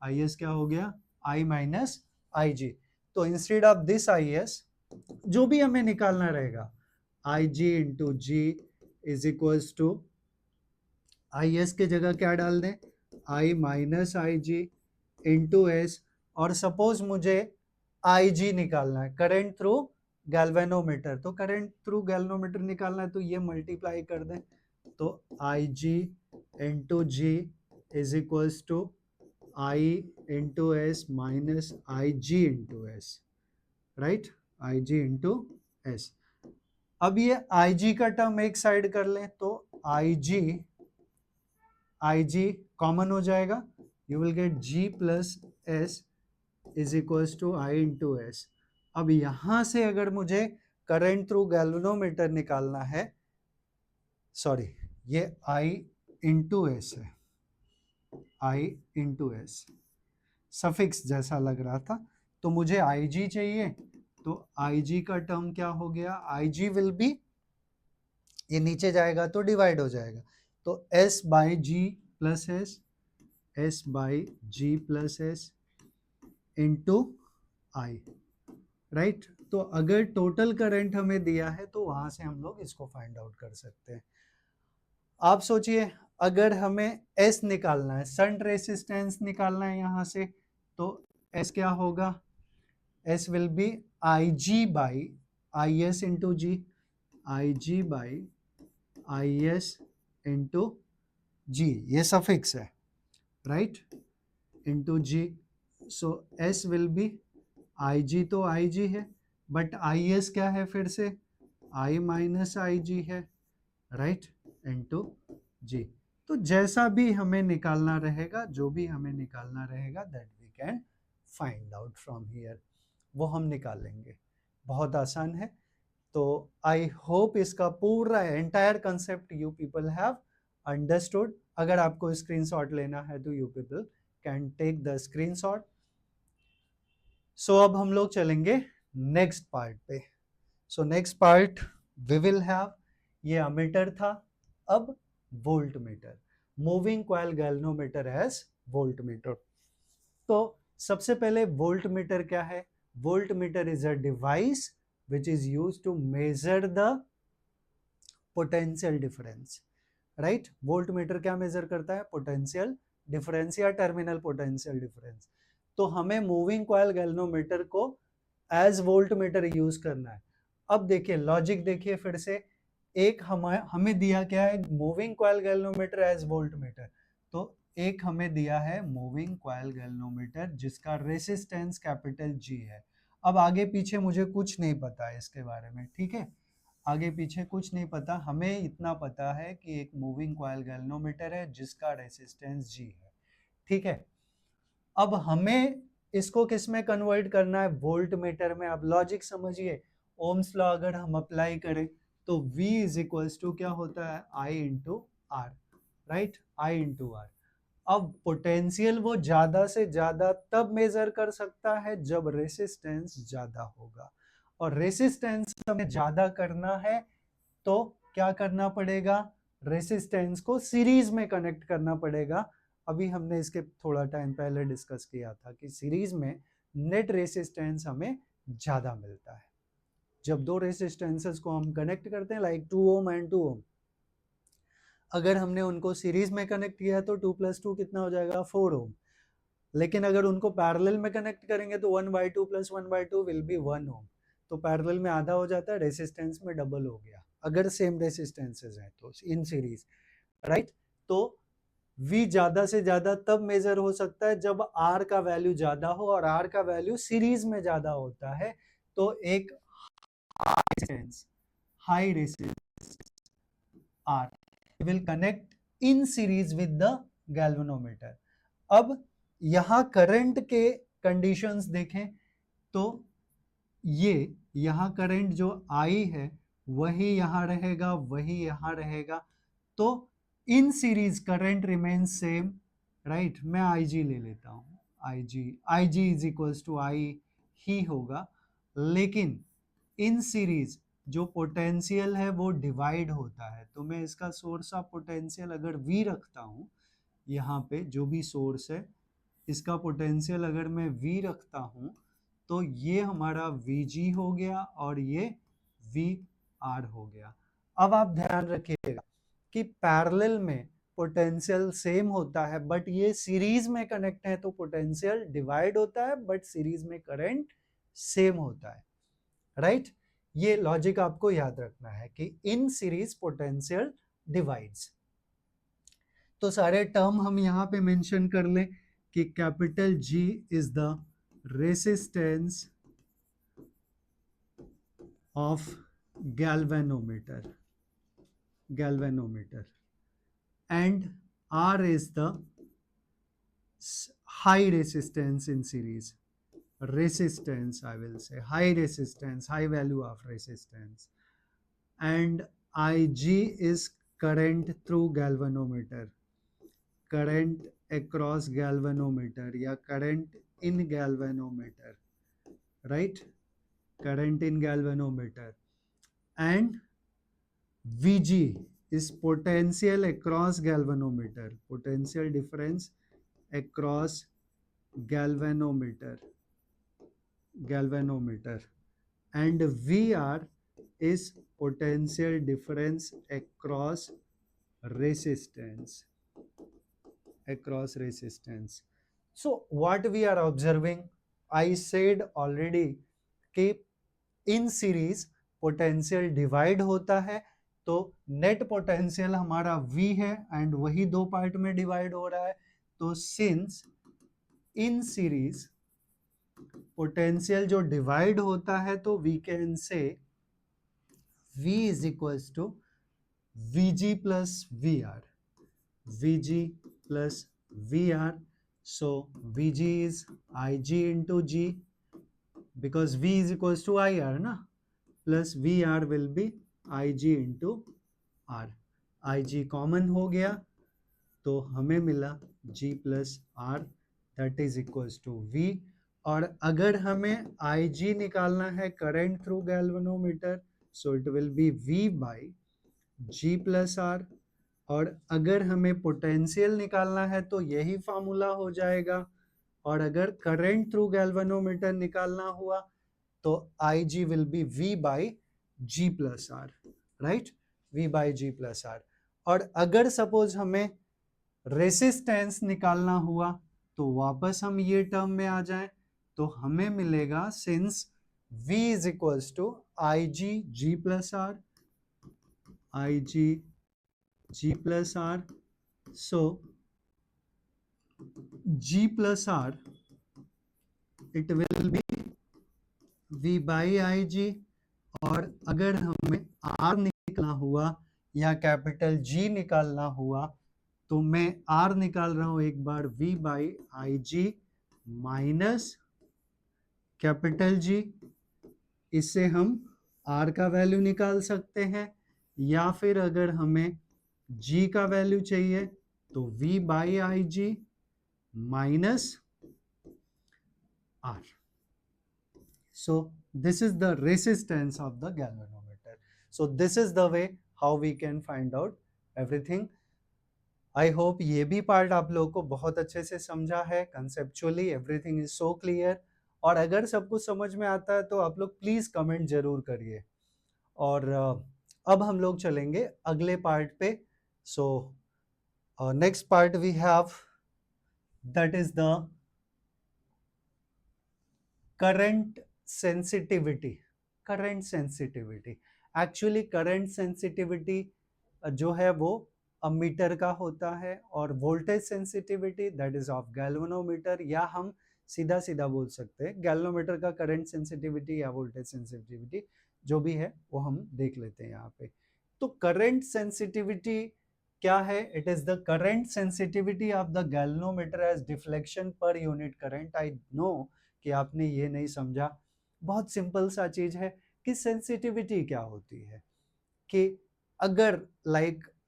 Is क्या हो गया? I minus Ig। तो इंस्टेड ऑफ दिस Is, जो भी हमें निकालना रहेगा, Ig into G is equals to Is के जगह क्या डाल दें? I minus I G into S, और सपोज मुझे Ig निकालना है करंट थ्रू गैल्वेनोमीटर, तो करंट थ्रू गैल्वेनोमीटर निकालना है तो ये मल्टीप्लाई कर दें, तो Ig into G is equals to I into S minus I G into S, right, Ig into S. अब ये Ig का टर्म एक साइड कर लें, तो Ig कॉमन हो जाएगा, you will get G plus S is equals to I into S. अब यहां से अगर मुझे करंट थ्रू गैल्वेनोमीटर निकालना है, सॉरी ये I इंटू एस है, I into S, सफिक्स जैसा लग रहा था। तो मुझे IG चाहिए, तो IG का टर्म क्या हो गया, IG विल बी, ये नीचे जाएगा तो डिवाइड हो जाएगा, तो S by G plus S, S by G plus S into I, right. तो अगर टोटल करंट हमें दिया है तो वहां से हम लोग इसको फाइंड आउट कर सकते हैं। आप सोचिए अगर हमें S निकालना है, शंट रेसिस्टेंस निकालना है यहाँ से, तो S क्या होगा, S will be I G by I S into G, I G by I S into G, ये सफिक्स है, right, into G. So S will be, I G तो आई जी है, बट आई एस क्या है, फिर से आई minus I जी है, right, into जी। तो जैसा भी हमें निकालना रहेगा, जो भी हमें निकालना रहेगा, that we can find out from here, वो हम निकाल लेंगे, बहुत आसान है। तो आई होप इसका पूरा entire concept you people have understood. अगर आपको स्क्रीनशॉट लेना है तो you people can take the screenshot. So अब हम लोग चलेंगे नेक्स्ट पार्ट पे। So next part we will have, ये अमीटर था, अब voltmeter, moving coil galvanometer as voltmeter. तो सबसे पहले वोल्ट मीटर क्या है, voltmeter is a device which is used to measure the potential difference, right. Volt meter क्या major करता है, पोटेंशियल डिफरेंस या टर्मिनल पोटेंशियल डिफरेंस। तो हमें मूविंग कॉइल गैल्वेनोमीटर को एज वोल्ट मीटर यूज करना है। अब देखिए लॉजिक देखिए फिर से, एक हमें दिया क्या है, moving coil galvanometer as voltmeter, तो एक हमें दिया है मूविंग कॉइल गैल्वेनोमीटर जिसका रेसिस्टेंस कैपिटल जी है। अब आगे पीछे मुझे कुछ नहीं पता है इसके बारे में, ठीक है, आगे पीछे कुछ नहीं पता, हमें इतना पता है कि एक मूविंग कॉइल गैल्वेनोमीटर है जिसका रेसिस्टेंस जी है, ठीक है। अब हमें इसको किस में कन्वर्ट करना है, वोल्ट मीटर में। अब लॉजिक समझिए, ओम्स लॉ अगर हम अप्लाई करें तो V इज इक्वल्स टू क्या होता है, I into R, right, I into R. अब पोटेंशियल वो ज्यादा से ज्यादा तब मेजर कर सकता है जब रेसिस्टेंस ज्यादा होगा, और रेसिस्टेंस हमें ज्यादा करना है तो क्या करना पड़ेगा, रेसिस्टेंस को सीरीज में कनेक्ट करना पड़ेगा। अभी हमने इसके थोड़ा टाइम पहले डिस्कस किया था कि सीरीज में नेट रेसिस्टेंस हमें ज्यादा मिलता है। जब दो रेसिस्टेंसेस को हम कनेक्ट करते हैं, लाइक 2 ओम एंड 2 ओम, अगर हमने उनको सीरीज में कनेक्ट किया तो 2 + 2 कितना हो जाएगा, 4 ओम। लेकिन अगर उनको पैरेलल में कनेक्ट करेंगे तो 1/2 + 1/2 विल बी 1 ओम। तो पैरेलल में आधा हो जाता है, रेसिस्टेंस में डबल हो गया अगर सेम रेसिस्टेंसेस हैं तो इन सीरीज, राइट। तो V ज्यादा से ज्यादा तब मेजर हो सकता है जब R का वैल्यू ज्यादा हो, और R का वैल्यू सीरीज में ज्यादा होता है, तो एक high resistance R will connect in series with the galvanometer। अब यहाँ करंट के कंडीशंस देखें तो ये यहाँ करंट जो I है वही यहाँ रहेगा, वही यहाँ रहेगा, तो in series current remain same, right. मैं IG ले लेता हूँ, IG is equals to I ही होगा, लेकिन इन सीरीज जो पोटेंशियल है वो डिवाइड होता है। तो मैं इसका सोर्स ऑफ पोटेंशियल अगर V रखता हूँ, यहाँ पे जो भी सोर्स है इसका पोटेंशियल अगर मैं V रखता हूँ, तो ये हमारा VG हो गया और ये VR हो गया। अब आप ध्यान रखिएगा कि पैरेलल में पोटेंशियल सेम होता है, बट ये सीरीज में कनेक्ट है तो पोटेंशियल डिवाइड होता है, बट सीरीज में करंट सेम होता है, राइट। ये लॉजिक आपको याद रखना है कि इन सीरीज पोटेंशियल डिवाइड्स। तो सारे टर्म हम यहाँ पे मेंशन कर लें कि capital G is the resistance of galvanometer and R is the high resistance in series, resistance I will say, high resistance, high value of resistance, and IG is current through galvanometer, current across galvanometer या current in galvanometer, right, current in galvanometer, and Vg is potential across galvanometer, potential difference across galvanometer, and Vr is potential difference across resistance, So what we are observing, I said already कि इन series potential divide होता है, तो net potential हमारा V है and वही दो part में divide हो रहा है, तो सिंस इन सीरीज पोटेंशियल जो डिवाइड होता है तो we can say V is equals to Vg plus VR, Vg plus VR, so Vg is Ig into G because V is equals to IR ना, plus VR will be Ig into R, Ig common हो गया तो हमें मिला G plus R that is equals to V, और अगर हमें Ig निकालना है current through galvanometer, so it will be V by G plus R, और अगर हमें पोटेंशियल निकालना है तो यही फार्मूला हो जाएगा, और अगर करंट थ्रू गैल्वेनोमीटर निकालना हुआ तो Ig will be V by G plus R, right, V by G plus R, और अगर सपोज हमें रेसिस्टेंस निकालना हुआ तो वापस हम ये टर्म में आ जाएं, तो हमें मिलेगा since V is equals to Ig G plus R, Ig G plus R, so G plus R it will be V by Ig, और अगर हमें R निकालना हुआ या कैपिटल G निकालना हुआ तो मैं R निकाल रहा हूं एक बार V by Ig minus capital G, इससे हम R का वैल्यू निकाल सकते हैं, या फिर अगर हमें G का वैल्यू चाहिए तो V by Ig minus R. So this is the resistance of the galvanometer. So this is the way how we can find out everything. I hope ये भी पार्ट आप लोगों को बहुत अच्छे से समझा है, conceptually everything is so clear. और अगर सब कुछ समझ में आता है तो आप लोग प्लीज कमेंट जरूर करिए, और अब हम लोग चलेंगे अगले पार्ट पे. So next part we have, that is the current sensitivity. Current sensitivity, actually current sensitivity जो है वो अमीटर का होता है, और voltage sensitivity that is of galvanometer, या हम सीधा सीधा बोल सकते हैं गैल्वेनोमीटर का करंट सेंसिटिविटी या वोल्टेज सेंसिटिविटी जो भी है वो हम देख लेते हैं यहाँ पे. तो करंट सेंसिटिविटी क्या है? It is the current sensitivity of the galvanometer as deflection per unit current. I know कि आपने ये नहीं समझा, बहुत सिंपल सा चीज है कि सेंसिटिविटी क्या होती है. कि अगर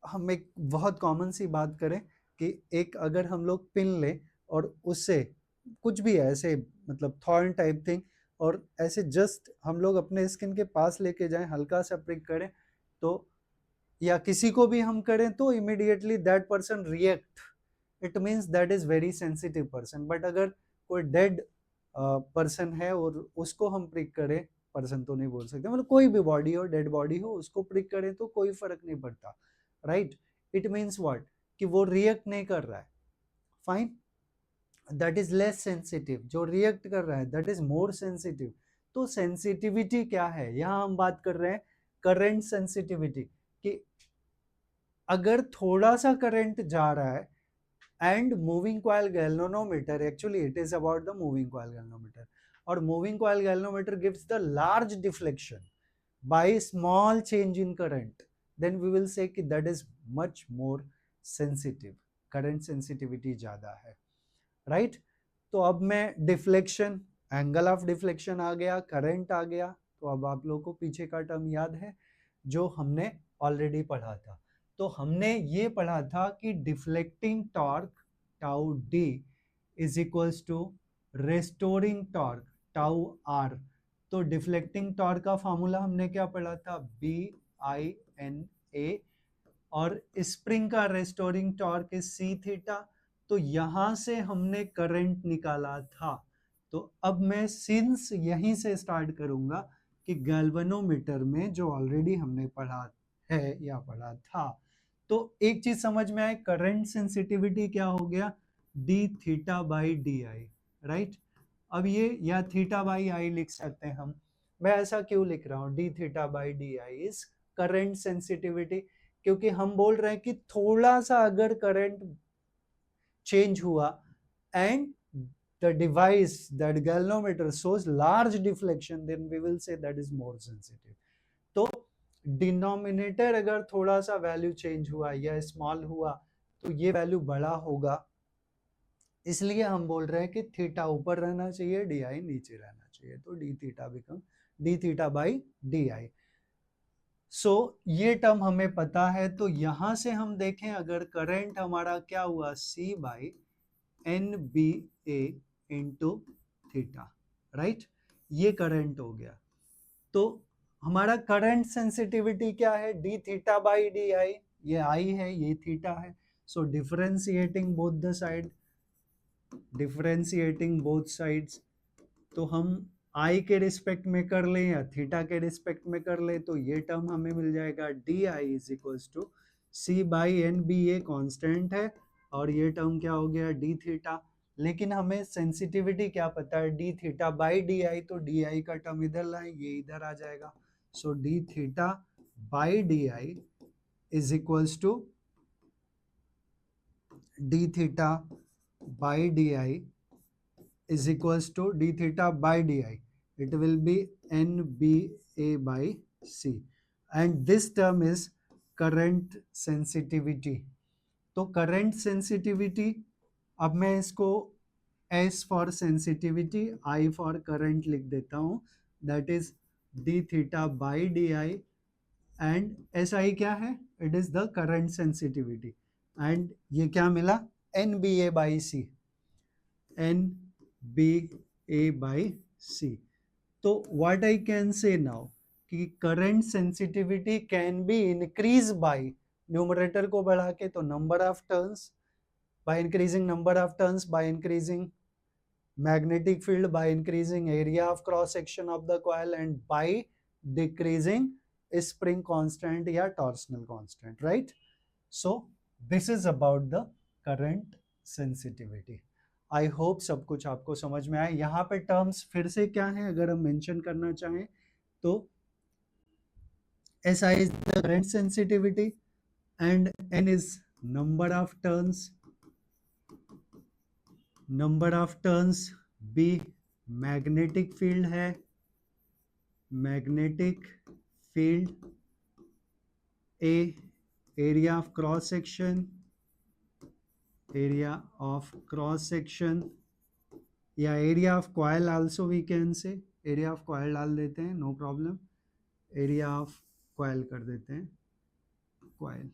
हम एक बहुत कॉमन सी बात करें कि एक अगर हम लोग पिन ले और उससे कुछ भी ऐसे मतलब थॉर्न टाइप थिंग, और ऐसे जस्ट हम लोग अपने स्किन के पास लेके जाएं, हल्का सा प्रिक करें तो, या किसी को भी हम करें तो immediately that person react, it means that is very sensitive person. But अगर कोई डेड पर्सन है और उसको हम प्रिक करें, पर्सन तो नहीं बोल सकते, मतलब कोई भी बॉडी हो, डेड बॉडी हो, उसको प्रिक करें तो कोई फर्क नहीं पड़ता, राइट. इट मीन्स व्हाट, कि वो रिएक्ट नहीं कर रहा है, fine, that is less sensitive. जो रिएक्ट कर रहा है दैट इज मोर सेंसिटिव. तो सेंसिटिविटी क्या है, यहाँ हम बात कर रहे हैं करंट सेंसिटिविटी, कि अगर थोड़ा सा करंट जा रहा है and moving coil galvanometer, actually it is about the moving coil galvanometer, or moving coil galvanometer gives the large deflection by small change in current, then we will say कि that is much more sensitive, current sensitivity ज़्यादा है, right. तो अब मैं deflection, angle of deflection आ गया, current आ गया, तो अब आप लोगों को पीछे का टर्म याद है जो हमने ऑलरेडी पढ़ा था. तो हमने ये पढ़ा था कि deflecting torque tau D is equals to restoring torque tau R. तो डिफ्लेक्टिंग टॉर्क का फॉर्मूला हमने क्या पढ़ा था, BINA, और स्प्रिंग का restoring torque is C theta. तो यहां से हमने करंट निकाला था। तो अब मैं सिंस यहीं से स्टार्ट करूंगा कि गैल्वेनोमीटर में जो ऑलरेडी हमने पढ़ा है या पढ़ा था, तो एक चीज समझ में आए, करंट सेंसिटिविटी क्या हो गया, D theta by D I, right. अब ये या थीटा बाई आई लिख सकते हैं हम। मैं ऐसा क्यों लिख रहा हूँ, D theta by D I is current sensitivity, क्योंकि हम बोल रहे हैं कि थोड़ा सा अगर करंट चेंज हुआ and the device, that galvanometer shows large deflection, then we will say that is more sensitive. तो डिनोमिनेटर अगर थोड़ा सा वैल्यू चेंज हुआ या स्मॉल हुआ तो ये वैल्यू बड़ा होगा, इसलिए हम बोल रहे हैं कि थीटा ऊपर रहना चाहिए, डी आई नीचे रहना चाहिए। तो D theta become D theta by D I. So ये टर्म हमें पता है। तो यहां से हम देखें अगर करंट हमारा क्या हुआ, C by N B A into theta, right, ये करंट हो गया। तो हमारा करंट सेंसिटिविटी क्या है, D theta by D I, ये आई है ये थीटा है। So differentiating both the side, differentiating both sides, तो हम आई के रिस्पेक्ट में कर लें या थीटा के रिस्पेक्ट में कर लें, तो ये टर्म हमें मिल जाएगा D I is equals to C by N B, A constant है, और ये टर्म क्या हो गया, डी थीटा। लेकिन हमें सेंसिटिविटी क्या पता है, डी थीटा बाई डी आई, तो डी आई का टर्म इधर लाए, ये इधर आ जाएगा। So D theta by D I is equals to D theta by D I is equals to d theta by di. It will be NBA by C, and this term is current sensitivity. तो current sensitivity, अब मैं इसको S for sensitivity, I for current लिख देता हूँ, that is d theta by di, and SI क्या है, it is the current sensitivity, and ये क्या मिला, NBA by C, NBA by C. तो what I can say now कि current sensitivity can be increased by numerator को बढ़ा के, तो number of turns, by increasing number of turns, by increasing magnetic field, by increasing area of cross section of the coil, and by decreasing spring constant या torsional constant, right? So this is about the current sensitivity. I hope सब कुछ आपको समझ में आए। यहाँ पे terms फिर से क्या है अगर हम मेंशन करना चाहें तो SI is the current sensitivity and N is number of turns, B magnetic field है, magnetic field, A area of cross section, area of cross section, या area of coil also we can say, area of coil डाल देते हैं, no problem, area of coil कर देते हैं, coil,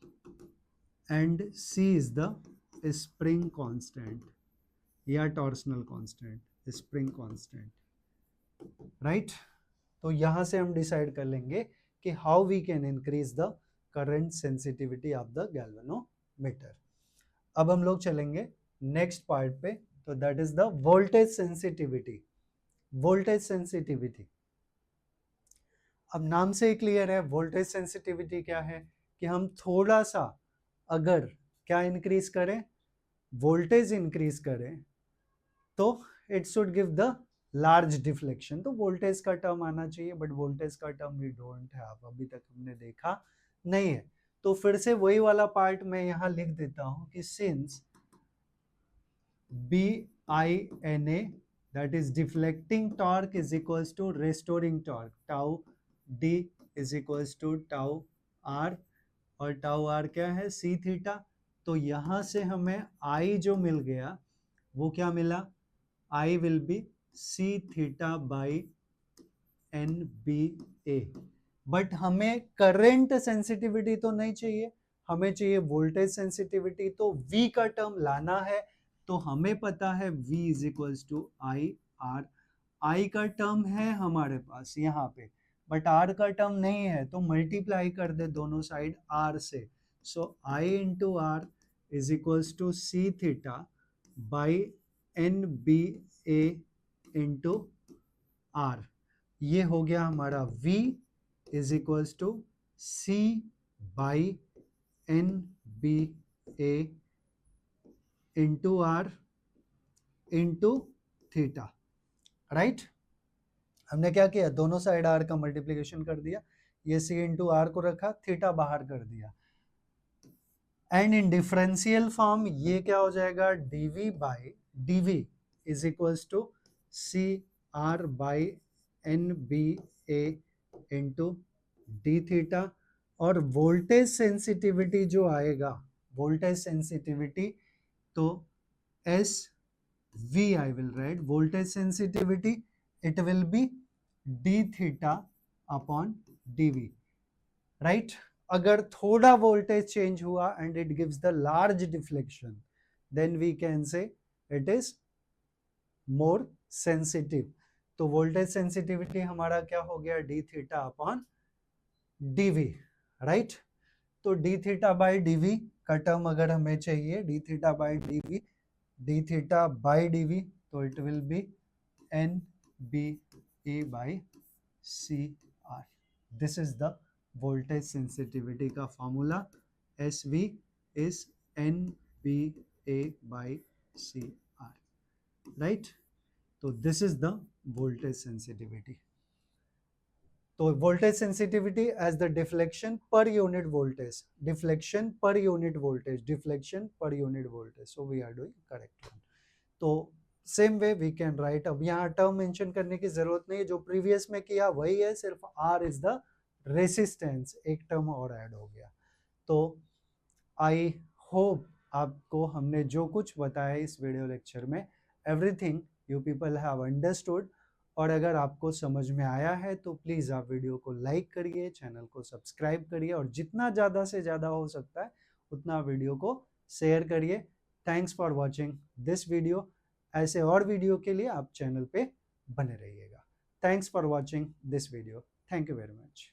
and C is the spring constant या torsional constant, spring constant, right? तो यहाँ से हम डिसाइड कर लेंगे कि how we can increase the current sensitivity of the galvanometer. अब हम लोग चलेंगे नेक्स्ट पार्ट पे, तो that is the voltage sensitivity. Voltage sensitivity, अब नाम से ही क्लियर है, वोल्टेज सेंसिटिविटी क्या है कि हम थोड़ा सा अगर क्या इंक्रीज करें, वोल्टेज इंक्रीज करें, तो it should give the large deflection. तो वोल्टेज का टर्म आना चाहिए, बट वोल्टेज का टर्म वी डोंट हैव, अभी तक हमने देखा नहीं है। तो फिर से वही वाला पार्ट मैं यहाँ लिख देता हूँ कि since BINA, that is deflecting torque is equals to restoring torque, tau D is equals to tau R, और tau R क्या है, C थीटा। तो यहाँ से हमें I जो मिल गया वो क्या मिला, I will be C theta by NBA, but हमें करंट सेंसिटिविटी तो नहीं चाहिए, हमें चाहिए वोल्टेज सेंसिटिविटी, तो V का टर्म लाना है, तो हमें पता है V is equals to I R. I का टर्म है हमारे पास यहाँ पे, बट R का टर्म नहीं है, तो मल्टीप्लाई कर दे दोनों साइड R से। So I into R is equals to C theta by N B A into R. ये हो गया हमारा V is equals to C by N B A into R into theta, right. हमने क्या किया, दोनों side are का multiplication कर दिया, ये सी इंटू आर को रखा, थीटा बाहर कर दिया, एंड इन डिफरेंशियल फॉर्म ये क्या हो जाएगा, dv by dv is equals to C R by N B A into D theta. और वोल्टेज सेंसिटिविटी जो आएगा, वोल्टेज सेंसिटिविटी, तो as we I will write voltage sensitivity, it will be D theta upon dv, right. अगर थोड़ा voltage change हुआ and it gives the large deflection, then we can say it is more sensitive. तो voltage sensitivity हमारा क्या हो गया, D theta upon D V, right. तो D theta by DV का टर्म अगर हमें चाहिए, D theta by DV, D theta by DV, तो it will be N B A by C R. This is the voltage sensitivity का formula, SV is NBA by CR, right? तो this is the voltage sensitivity. तो voltage sensitivity as the deflection per unit voltage, deflection per unit voltage, deflection per unit voltage. So we are doing correct one. तो same way we can write, अब यहाँ term mention करने की जरूरत नहीं है, जो प्रीवियस में किया वही है, सिर्फ R इज द रेसिस्टेंस, एक टर्म और ऐड हो गया। तो आई होप आपको हमने जो कुछ बताया इस वीडियो लेक्चर में, everything you people have understood. और अगर आपको समझ में आया है तो प्लीज़ आप वीडियो को लाइक करिए, चैनल को सब्सक्राइब करिए, और जितना ज़्यादा से ज़्यादा हो सकता है उतना वीडियो को शेयर करिए। Thanks for watching this video. ऐसे और वीडियो के लिए आप चैनल पे बने रहिएगा। Thanks for watching this video. Thank you very much.